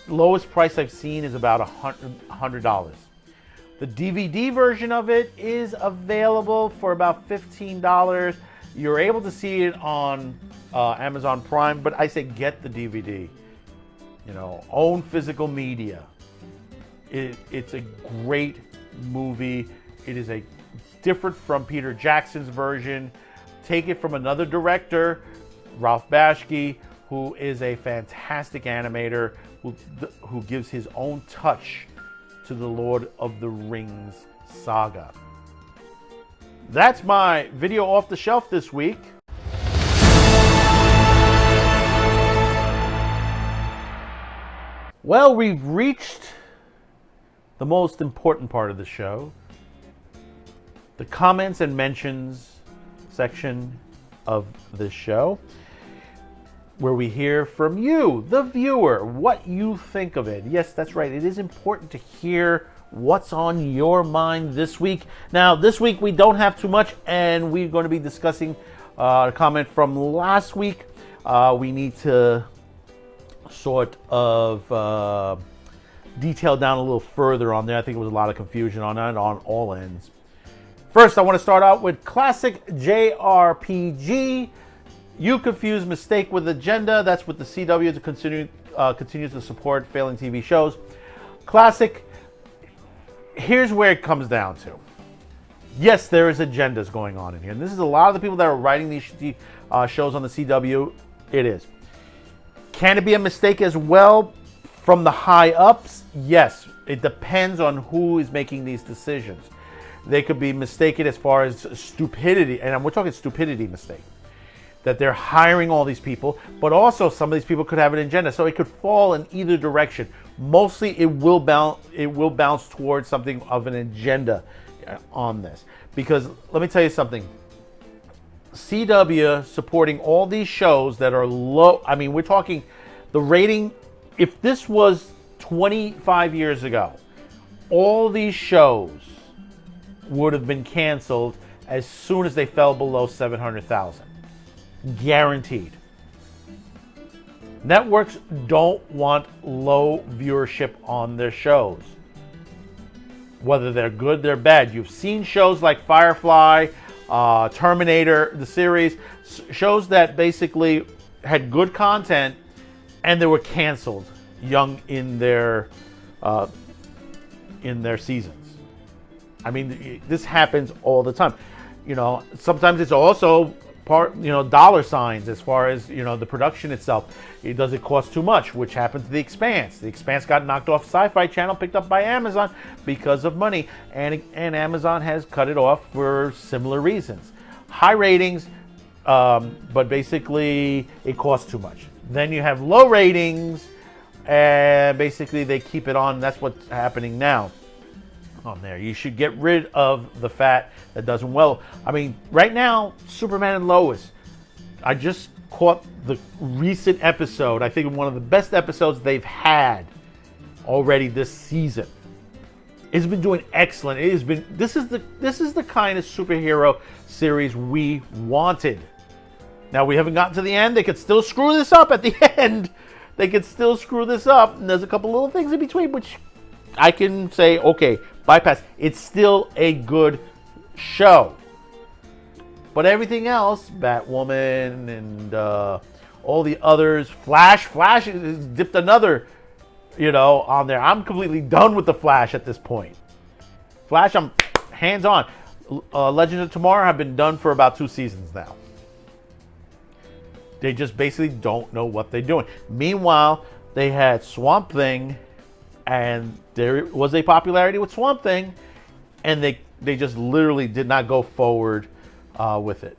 lowest price I've seen is about $100. The DVD version of it is available for about $15. You're able to see it on Amazon Prime, but I say get the DVD. Own physical media. It's a great movie. It is different from Peter Jackson's version. Take it from another director, Ralph Bakshi, who is a fantastic animator who gives his own touch to the Lord of the Rings saga. That's my video off the shelf this week. Well, we've reached the most important part of the show, the comments and mentions section of this show, where we hear from you, the viewer, what you think of it. Yes, that's right. It is important to hear what's on your mind this week. Now, this week we don't have too much, and we're going to be discussing a comment from last week. We need to sort of detail down a little further on there. I think there was a lot of confusion on that on all ends. First, I want to start out with classic JRPG. You confuse mistake with agenda. That's what the CW to continues to support failing TV shows. Classic. Here's where it comes down to. Yes, there is agendas going on in here. And this is a lot of the people that are writing these shows on the CW. It is. Can it be a mistake as well from the high ups? Yes. It depends on who is making these decisions. They could be mistaken as far as stupidity, and we're talking stupidity mistake, that they're hiring all these people, but also some of these people could have an agenda, so it could fall in either direction. Mostly it will bounce towards something of an agenda on this, because let me tell you something. CW supporting all these shows that are low. I mean, we're talking the rating. If this was 25 years ago, all these shows would have been canceled as soon as they fell below 700,000. Guaranteed. Networks don't want low viewership on their shows. Whether they're good, they're bad. You've seen shows like Firefly, Terminator, the series, shows that basically had good content and they were canceled young in their seasons. I mean, this happens all the time. Sometimes it's also part, dollar signs as far as, the production itself. Does it cost too much? Which happened to The Expanse. The Expanse got knocked off Sci-Fi Channel, picked up by Amazon because of money. And Amazon has cut it off for similar reasons. High ratings, but basically it costs too much. Then you have low ratings, and basically they keep it on. That's what's happening now on there. You should get rid of the fat that doesn't well. I mean, right now, Superman and Lois. I just caught the recent episode. I think one of the best episodes they've had already this season. It's been doing excellent. It has been. This is the kind of superhero series we wanted. Now we haven't gotten to the end. They could still screw this up at the end. They could still screw this up, and there's a couple little things in between which I can say, okay, bypass. It's still a good show. But everything else, Batwoman and all the others, Flash has dipped another, on there. I'm completely done with the Flash at this point. Flash, I'm hands on. Legends of Tomorrow have been done for about 2 seasons now. They just basically don't know what they're doing. Meanwhile, they had Swamp Thing, and there was a popularity with Swamp Thing, and they just literally did not go forward with it.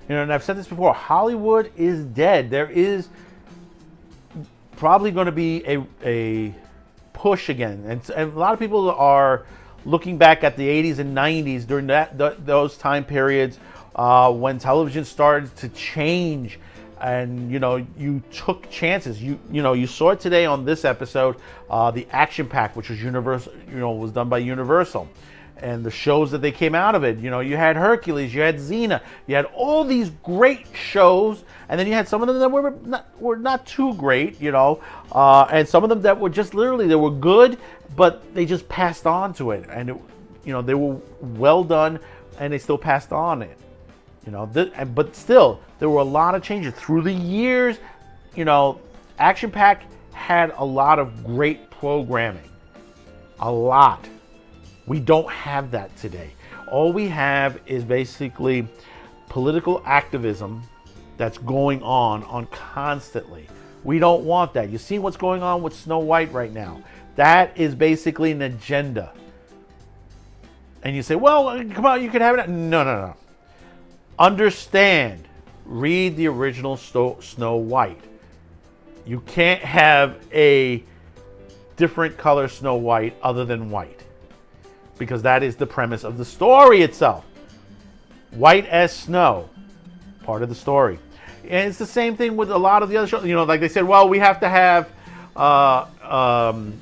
And I've said this before, Hollywood is dead. There is probably going to be a push again. And a lot of people are looking back at the 80s and 90s during those time periods when television started to change and you took chances. You saw it today on this episode, the action pack, which was Universal, was done by Universal, and the shows that they came out of it. You had Hercules, you had Xena, you had all these great shows, and then you had some of them that were not too great, and some of them that were just literally, they were good, but they just passed on to it, and they were well done, and they still passed on it. But still, there were a lot of changes through the years. Action Pack had a lot of great programming, a lot. We don't have that today. All we have is basically political activism that's going on constantly. We don't want that. You see what's going on with Snow White right now. That is basically an agenda. And you say, well, come on, you can have it. No. Understand. Read the original Snow White. You can't have a different color Snow White other than white, because that is the premise of the story itself. White as snow, part of the story. And it's the same thing with a lot of the other shows. Like they said, well, we have to have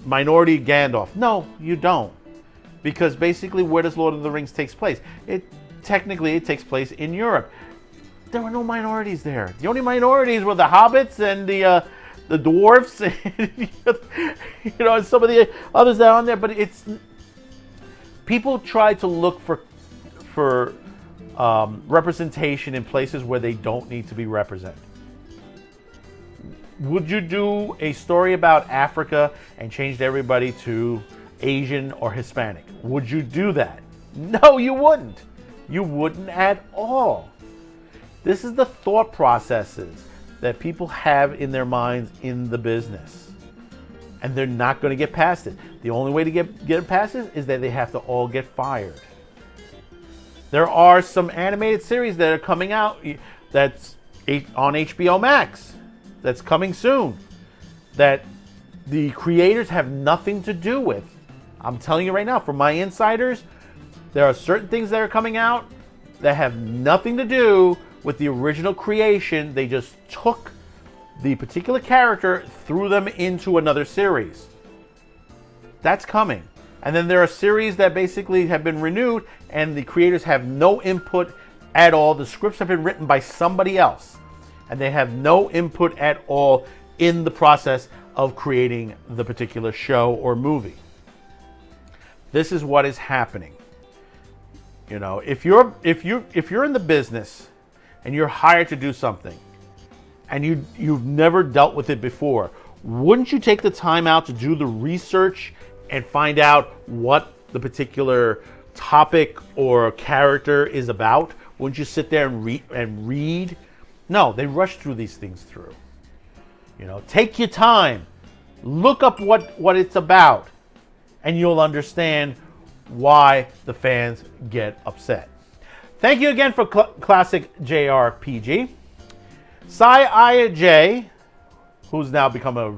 minority Gandalf. No, you don't. Because basically, where does Lord of the Rings takes place? Technically, it takes place in Europe. There were no minorities there. The only minorities were the hobbits and the dwarfs, and some of the others that are on there. But people try to look for representation in places where they don't need to be represented. Would you do a story about Africa and change everybody to Asian or Hispanic? Would you do that? No, you wouldn't. You wouldn't at all. This is the thought processes that people have in their minds in the business. And they're not going to get past it. The only way to get past it is that they have to all get fired. There are some animated series that are coming out that's on HBO Max, that's coming soon, that the creators have nothing to do with. I'm telling you right now, from my insiders, there are certain things that are coming out that have nothing to do with the original creation. They just took the particular character, threw them into another series. That's coming. And then there are series that basically have been renewed and the creators have no input at all. The scripts have been written by somebody else and they have no input at all in the process of creating the particular show or movie. This is what is happening. If you're in the business and you're hired to do something and you've never dealt with it before, wouldn't you take the time out to do the research and find out what the particular topic or character is about? Wouldn't you sit there and read? No, they rush through these things through. Take your time, look up what it's about, and you'll understand why the fans get upset. Thank you again for Classic JRPG. Aya J, who's now become a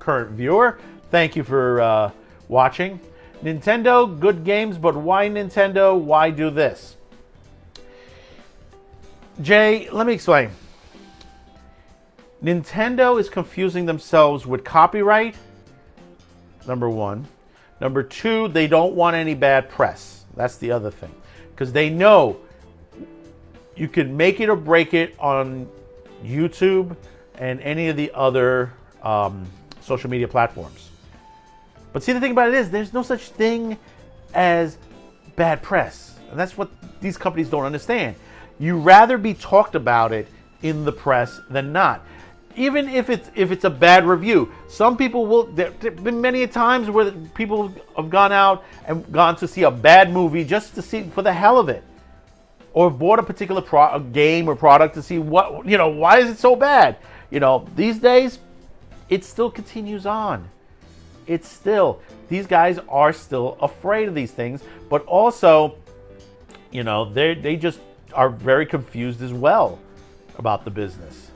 current viewer, thank you for watching. Nintendo, good games, but why Nintendo? Why do this? Jay, let me explain. Nintendo is confusing themselves with copyright, number one. Number two, they don't want any bad press. That's the other thing. Because they know you can make it or break it on YouTube and any of the other social media platforms. But see, the thing about it is there's no such thing as bad press. And that's what these companies don't understand. You rather be talked about it in the press than not. Even if it's a bad review. Some people will, there have been many times where people have gone out and gone to see a bad movie just to see for the hell of it. Or bought a particular game or product to see why is it so bad? These days, it still continues on. These guys are still afraid of these things, but also, they just are very confused as well about the business.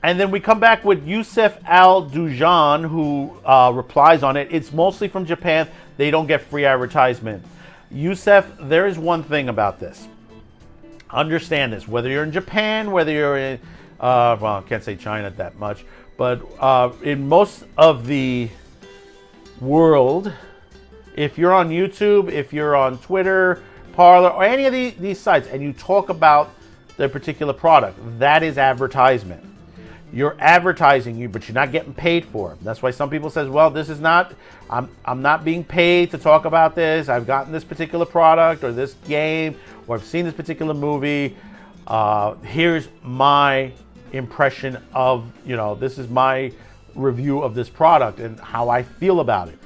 And then we come back with Yusef Al-Dujan, who replies on it. It's mostly from Japan. They don't get free advertisement. Yusef, there is one thing about this. Understand this. Whether you're in Japan, whether you're in, well, I can't say China that much, but in most of the world, if you're on YouTube, if you're on Twitter, Parler, or any of these sites, and you talk about their particular product, that is advertisement. You're advertising, but you're not getting paid for it. That's why some people says, well, this is not, I'm not being paid to talk about this. I've gotten this particular product or this game, or I've seen this particular movie. Here's my impression of, this is my review of this product and how I feel about it.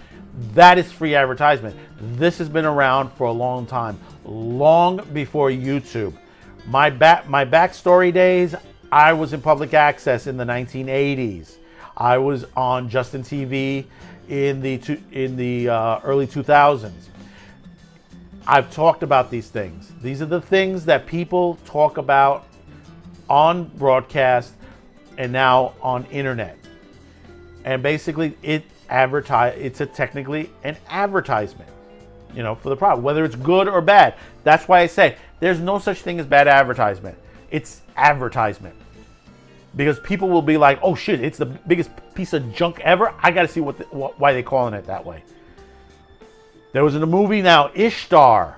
That is free advertisement. This has been around for a long time, long before YouTube. My backstory days, I was in public access in the 1980s. I was on Justin TV in the early 2000s. I've talked about these things. These are the things that people talk about on broadcast and now on internet. And basically, it's technically an advertisement, for the product, whether it's good or bad. That's why I say there's no such thing as bad advertisement. It's advertisement. Because people will be like, oh shit, it's the biggest piece of junk ever. I got to see why they're calling it that way. There was in a movie now, Ishtar,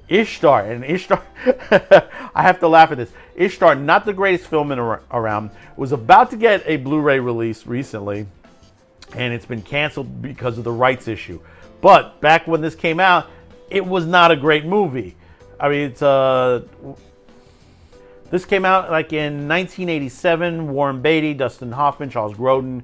and Ishtar, I have to laugh at this. Ishtar, not the greatest film around, was about to get a Blu-ray release recently, and it's been canceled because of the rights issue. But back when this came out, it was not a great movie. I mean, this came out like in 1987. Warren Beatty, Dustin Hoffman, Charles Grodin,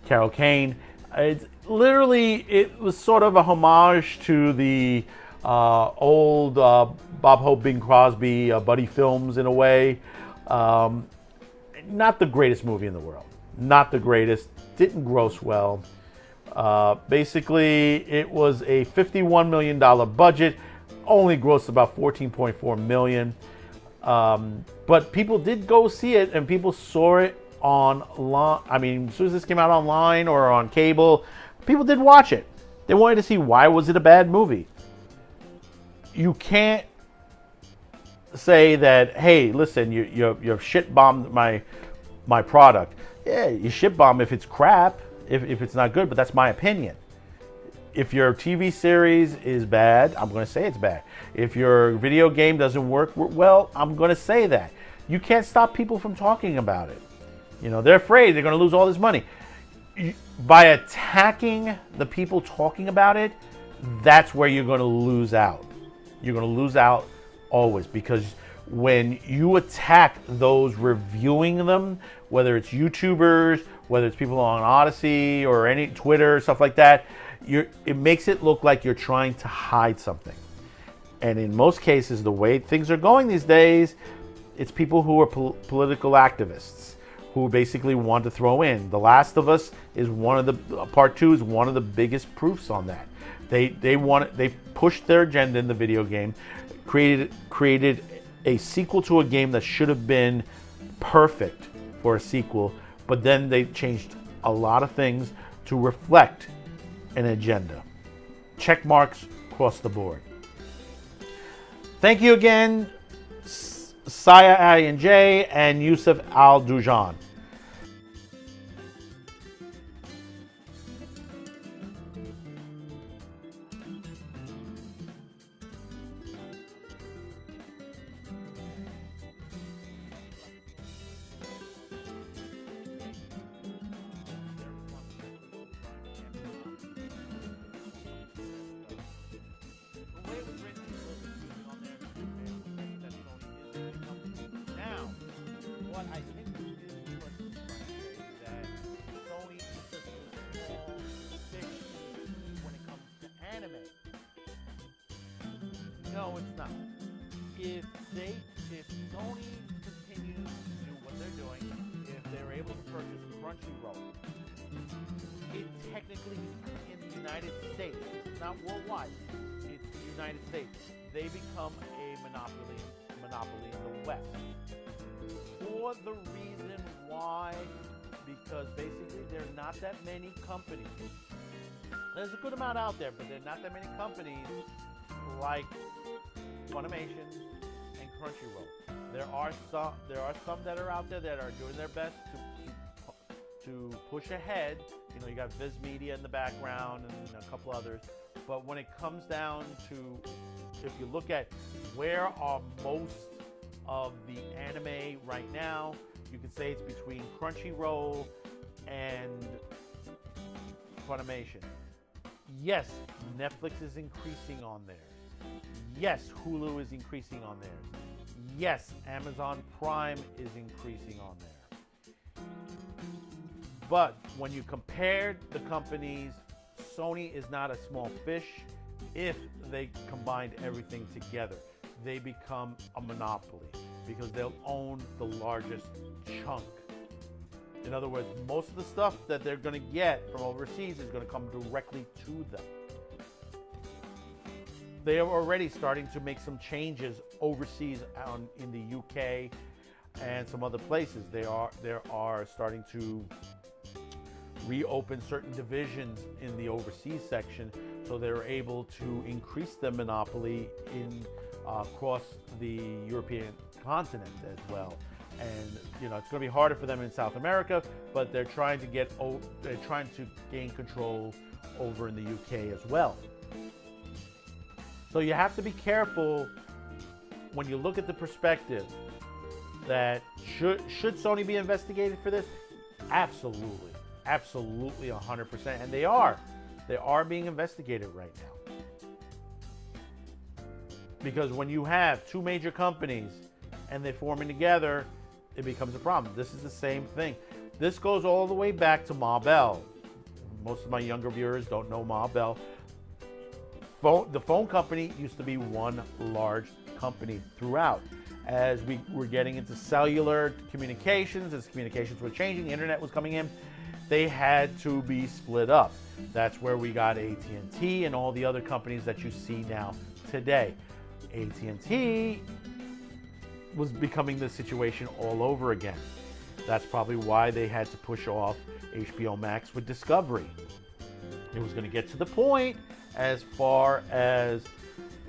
Carol Kane. It was sort of a homage to the old Bob Hope, Bing Crosby buddy films in a way. Not the greatest movie in the world. Not the greatest. Didn't gross well. Basically, it was a $51 million budget. Only grossed about $14.4 million. But people did go see it, and people saw it online. I mean, as soon as this came out online or on cable, people did watch it. They wanted to see why was it a bad movie. You can't say that, hey, listen, you shit bombed my product. Yeah, you shit bomb if it's crap, if it's not good, but that's my opinion. If your TV series is bad, I'm going to say it's bad. If your video game doesn't work well, I'm going to say that. You can't stop people from talking about it. They're afraid they're going to lose all this money. By attacking the people talking about it, that's where you're going to lose out. You're going to lose out always, because when you attack those reviewing them, whether it's YouTubers, whether it's people on ODYSEE or any Twitter, stuff like that, it makes it look like you're trying to hide something. And in most cases, the way things are going these days, it's people who are political activists who basically want to throw in. The Last of Us is part 2 is one of the biggest proofs on that. They pushed their agenda in the video game, created a sequel to a game that should have been perfect for a sequel, but then they changed a lot of things to reflect an agenda. Check marks across the board. Thank you again, Saya I&J and Yusuf Al-Dujan. What I think is that Sony is just a small fish when it comes to anime. No, it's not. If Sony continues to do what they're doing, if they're able to purchase Crunchyroll, it technically in the United States, it's not worldwide, it's the United States, they become a monopoly in the West. For the reason why, because basically there are not that many companies. There's a good amount out there, but there are not that many companies like Funimation and Crunchyroll. There are some that are out there that are doing their best to push ahead. You know, you got Viz Media in the background and a couple others. But when it comes down to, if you look at where are most of the anime right now, you could say it's between Crunchyroll and Funimation. Yes, Netflix is increasing on theirs. Yes, Hulu is increasing on theirs. Yes, Amazon Prime is increasing on there. But when you compare the companies, Sony is not a small fish. If they combined everything together, they become a monopoly because they'll own the largest chunk. In other words, most of the stuff that they're going to get from overseas is going to come directly to them. They are already starting to make some changes overseas in the UK and some other places. They are starting to reopen certain divisions in the overseas section, so they're able to increase their monopoly across the European continent as well. And you know, it's going to be harder for them in South America, but they're trying to gain control over in the UK as well. So you have to be careful when you look at the perspective that should Sony be investigated for this? Absolutely. Absolutely 100%. And they are. They are being investigated right now. Because when you have two major companies and they're forming together, it becomes a problem. This is the same thing. This goes all the way back to Ma Bell. Most of my younger viewers don't know Ma Bell. The phone company used to be one large company throughout. As we were getting into cellular communications, as communications were changing, the internet was coming in, they had to be split up. That's where we got AT&T and all the other companies that you see now today. AT&T was becoming the situation all over again. That's probably why they had to push off HBO Max with Discovery. It was going to get to the point, as far as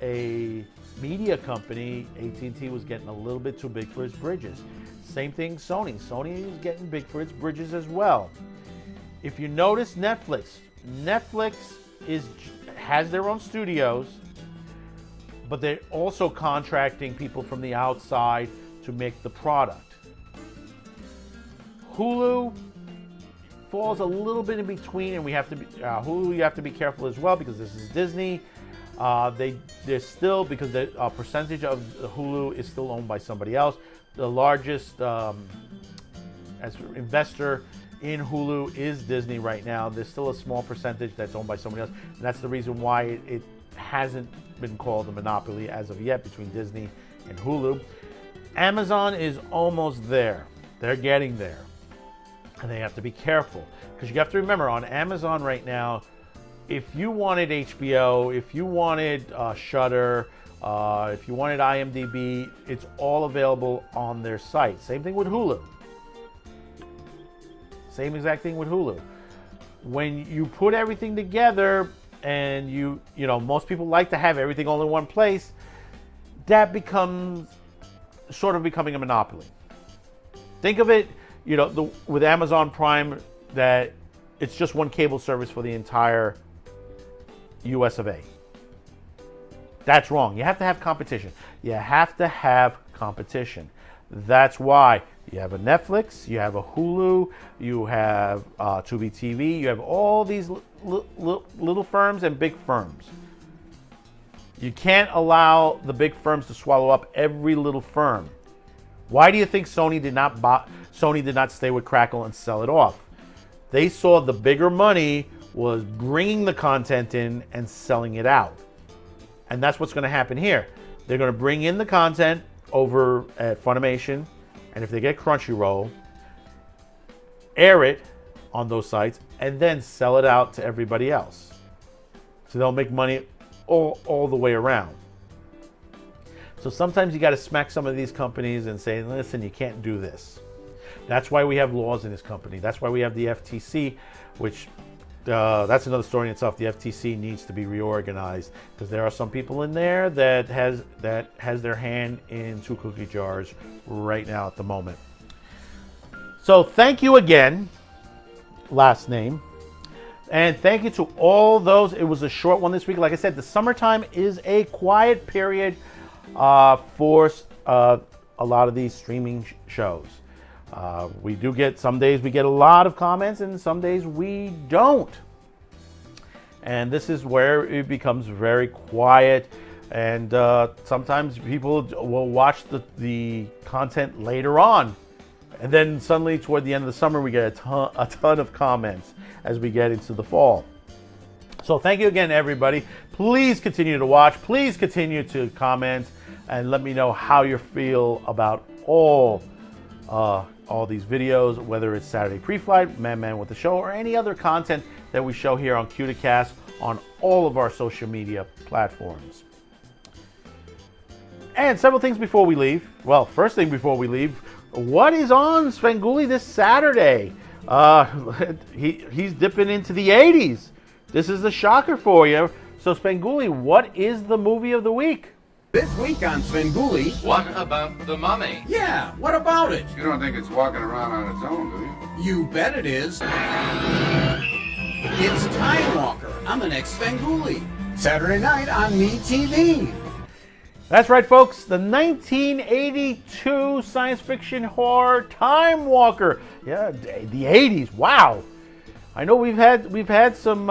a media company, AT&T was getting a little bit too big for its bridges. Same thing Sony. Sony is getting big for its bridges as well. If you notice Netflix has their own studios, but they're also contracting people from the outside to make the product. Hulu falls a little bit in between, and we have to be Hulu. You have to be careful as well because this is Disney. They're still, because the percentage of Hulu is still owned by somebody else. The largest investor in Hulu is Disney right now. There's still a small percentage that's owned by somebody else, and that's the reason why it hasn't been called a monopoly as of yet between Disney and Hulu. Amazon is almost there. They're getting there. And they have to be careful, because you have to remember, on Amazon right now, if you wanted HBO, if you wanted Shudder, if you wanted IMDb, it's all available on their site. Same thing with Hulu. Same exact thing with Hulu. When you put everything together, and you know, most people like to have everything all in one place, that becomes sort of becoming a monopoly. Think of it, you know, with Amazon Prime, that it's just one cable service for the entire US of A. That's wrong. You have to have competition. You have to have competition. That's why you have a Netflix, you have a Hulu, you have Tubi TV, you have all these little firms and big firms. You can't allow the big firms to swallow up every little firm. Why do you think Sony did not stay with Crackle and sell it off? They saw the bigger money was bringing the content in and selling it out. And that's what's going to happen here. They're going to bring in the content over at Funimation, and if they get Crunchyroll, air it on those sites, and then sell it out to everybody else. So they'll make money all the way around. So sometimes you got to smack some of these companies and say, listen, you can't do this. That's why we have laws in this company. That's why we have the FTC, which that's another story in itself. The FTC needs to be reorganized because there are some people in there that has their hand in two cookie jars right now at the moment. So thank you again, last name. And thank you to all those. It was a short one this week. Like I said, the summertime is a quiet period for a lot of these streaming shows. We do get, some days we get a lot of comments and some days we don't. And this is where it becomes very quiet. And sometimes people will watch the content later on. And then suddenly toward the end of the summer, we get a ton of comments as we get into the fall. So thank you again, everybody. Please continue to watch. Please continue to comment and let me know how you feel about all these videos, whether it's Saturday Pre-Flight, Man with the Show, or any other content that we show here on Q2Cast on all of our social media platforms. And several things before we leave. Well, first thing before we leave, what is on Svengoolie this Saturday? He's dipping into the 80s. This is a shocker for you. So Svengoolie, what is the movie of the week? This week on Svengoolie... What about the mummy? Yeah, what about it? You don't think it's walking around on its own, do you? You bet it is. It's Time Walker on the next Svengoolie. Saturday night on METV. That's right, folks. The 1982 science fiction horror Time Walker. Yeah, the 80s. Wow. I know we've had some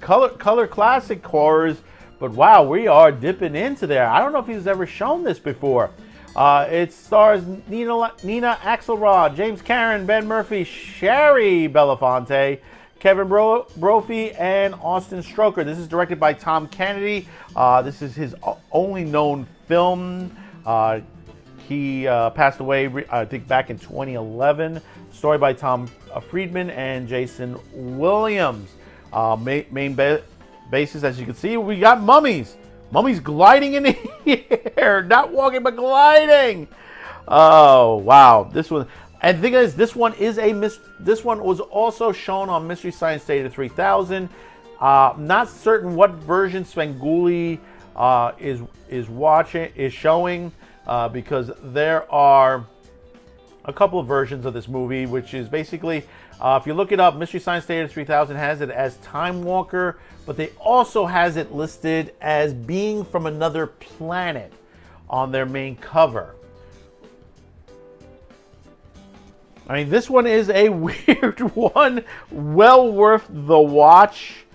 color classic horrors, but wow, we are dipping into there. I don't know if he's ever shown this before. It stars Nina Axelrod, James Karen, Ben Murphy, Sherry Belafonte, Kevin Brophy, and Austin Stroker. This is directed by Tom Kennedy. This is his only known film. He passed away, I think, back in 2011. Story by Tom Friedman and Jason Williams. Main basis, as you can see, we got mummies. Mummies gliding in the air. Not walking, but gliding. Oh, wow. This one... And the thing is, this one was also shown on Mystery Science Theater 3000. Not certain what version Svengoolie is showing, because there are a couple of versions of this movie, which is basically, if you look it up, Mystery Science Theater 3000 has it as Time Walker, but they also has it listed as being from another planet on their main cover. I mean, this one is a weird one, well worth the watch.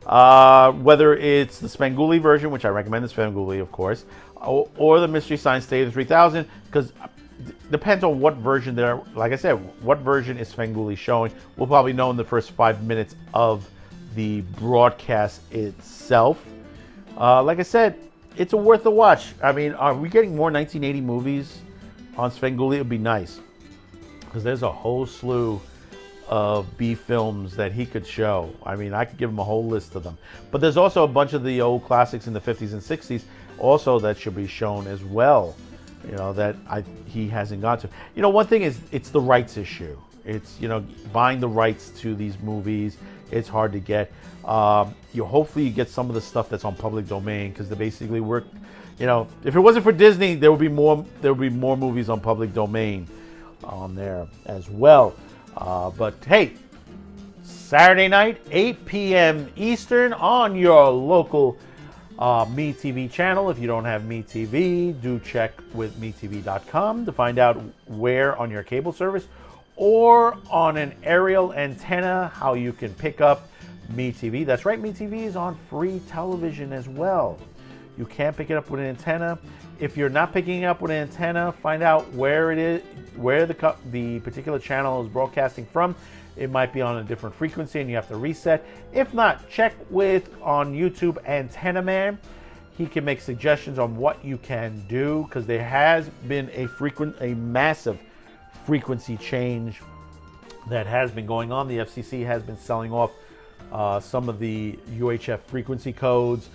Whether it's the Svengoolie version, which I recommend the Svengoolie, of course, or the Mystery Science Theater 3000, because it depends on what version they're, like I said, what version is Svengoolie showing. We'll probably know in the first 5 minutes of the broadcast itself. Like I said, it's worth a watch. I mean, are we getting more 1980 movies on Svengoolie? It would be nice, because there's a whole slew of B films that he could show. I mean, I could give him a whole list of them. But there's also a bunch of the old classics in the 50s and 60s also that should be shown as well, you know, that he hasn't got to. You know, one thing is, it's the rights issue. It's, you know, buying the rights to these movies, it's hard to get. Hopefully you get some of the stuff that's on public domain, because they basically work, you know, if it wasn't for Disney, there would be more movies on public domain on there as well. But hey, Saturday night, 8 p.m. Eastern on your local METV channel. If you don't have METV, do check with METV.com to find out where on your cable service or on an aerial antenna how you can pick up METV. That's right, METV is on free television as well. You can't pick it up with an antenna. If you're not picking it up with an antenna, find out where it is, where the particular channel is broadcasting from. It might be on a different frequency and you have to reset. If not, check with on YouTube Antenna Man. He can make suggestions on what you can do, because there has been a massive frequency change that has been going on. The FCC has been selling off some of the UHF frequency codes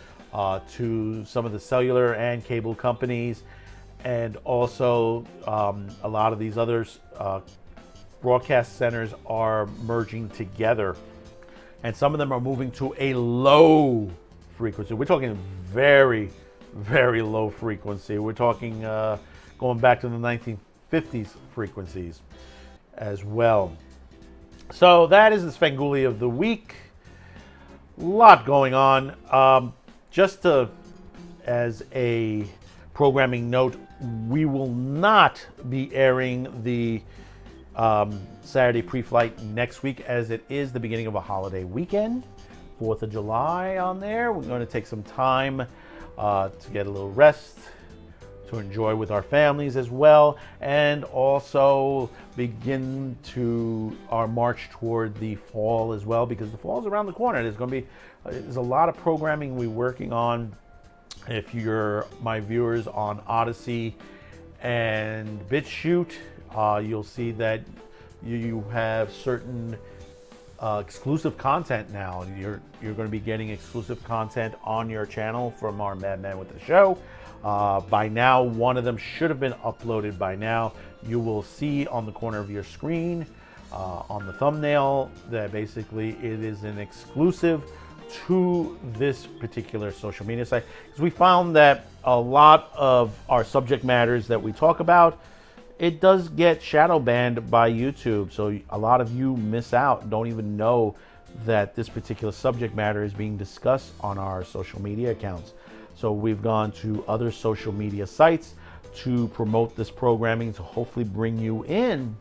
to some of the cellular and cable companies, and also a lot of these others broadcast centers are merging together and some of them are moving to a low frequency. We're talking very, very low frequency. We're talking going back to the 1950s frequencies as well. So that is the Svengoolie of the week. A lot going on. Just as a programming note, we will not be airing the Saturday pre-flight next week, as it is the beginning of a holiday weekend, 4th of July on there. We're going to take some time to get a little rest, to enjoy with our families as well, and also begin to our march toward the fall as well, because the fall is around the corner. There's a lot of programming we're working on. If you're my viewers on ODYSEE and BitChute, you'll see that you have certain exclusive content now. You're going to be getting exclusive content on your channel from our Madman with the Show. By now, one of them should have been uploaded by now. You will see on the corner of your screen, on the thumbnail, that basically it is an exclusive to this particular social media site, because we found that a lot of our subject matters that we talk about, it does get shadow banned by YouTube. So a lot of you miss out, don't even know that this particular subject matter is being discussed on our social media accounts. So we've gone to other social media sites to promote this programming, to hopefully bring you in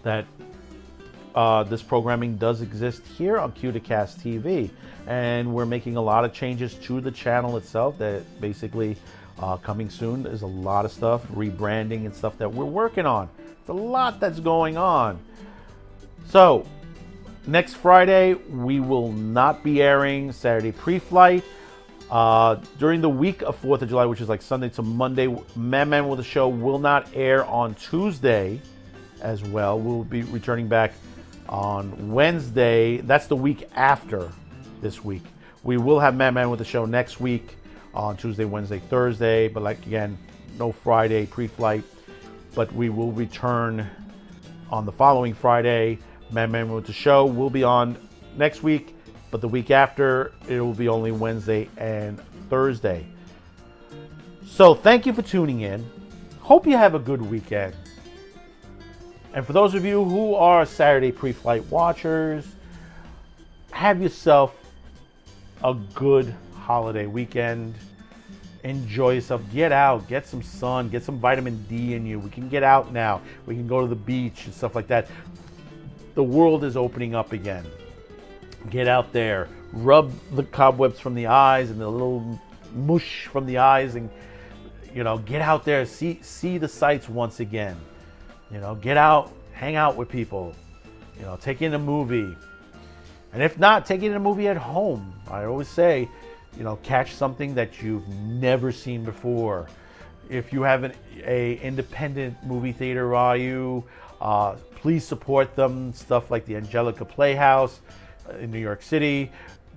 that this programming does exist here on Q2Cast TV, and we're making a lot of changes to the channel itself. That basically coming soon. There's a lot of stuff, rebranding and stuff that we're working on. It's a lot that's going on. So next Friday we will not be airing Saturday pre-flight. During the week of 4th of July, which is like Sunday to Monday, Man with the Show will not air on Tuesday as well. We'll be returning back on Wednesday. That's the week after this week. We will have Man with the Show next week on Tuesday, Wednesday, Thursday, but like again, no Friday pre-flight. But we will return on the following Friday. Man with the Show will be on next week, but the week after it will be only Wednesday and Thursday. So thank you for tuning in. Hope you have a good weekend. And for those of you who are Saturday pre-flight watchers, have yourself a good holiday weekend. Enjoy yourself. Get out. Get some sun. Get some vitamin D in you. We can get out now. We can go to the beach and stuff like that. The world is opening up again. Get out there. Rub the cobwebs from the eyes and the little mush from the eyes, and get out there. See the sights once again. Get out, hang out with people, take in a movie. And if not, take in a movie at home. I always say, catch something that you've never seen before. If you have an independent movie theater by you, please support them. Stuff like the Angelica Playhouse in New York City,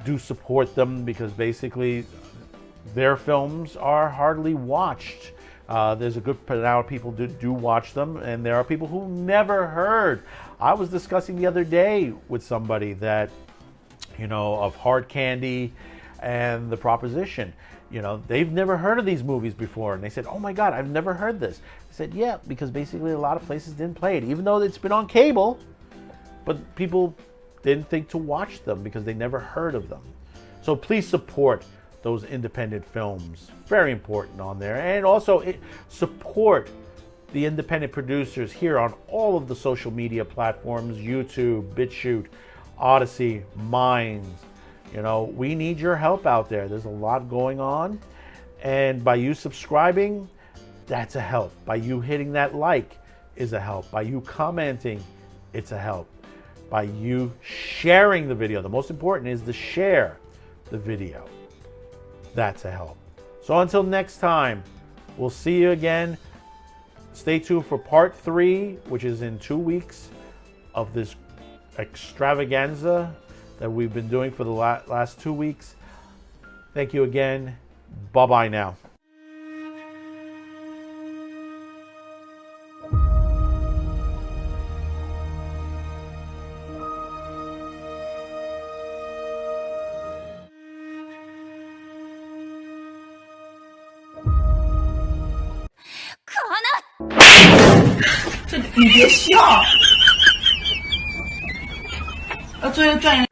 do support them, because basically their films are hardly watched. There's a good amount of people do watch them, and there are people who never heard. I was discussing the other day with somebody that, of Hard Candy and The Proposition. They've never heard of these movies before, and they said, "Oh my God, I've never heard this." I said, "Yeah, because basically a lot of places didn't play it, even though it's been on cable, but people didn't think to watch them because they never heard of them." So please support those independent films. Very important on there. And also support the independent producers here on all of the social media platforms: YouTube, BitChute, ODYSEE, Minds. We need your help out there. There's a lot going on. And by you subscribing, that's a help. By you hitting that like is a help. By you commenting, it's a help. By you sharing the video, the most important is to share the video. That's a help. So until next time, we'll see you again. Stay tuned for part 3, which is in 2 weeks, of this extravaganza that we've been doing for the last 2 weeks. Thank you again. Bye-bye now. 你别笑。最后赚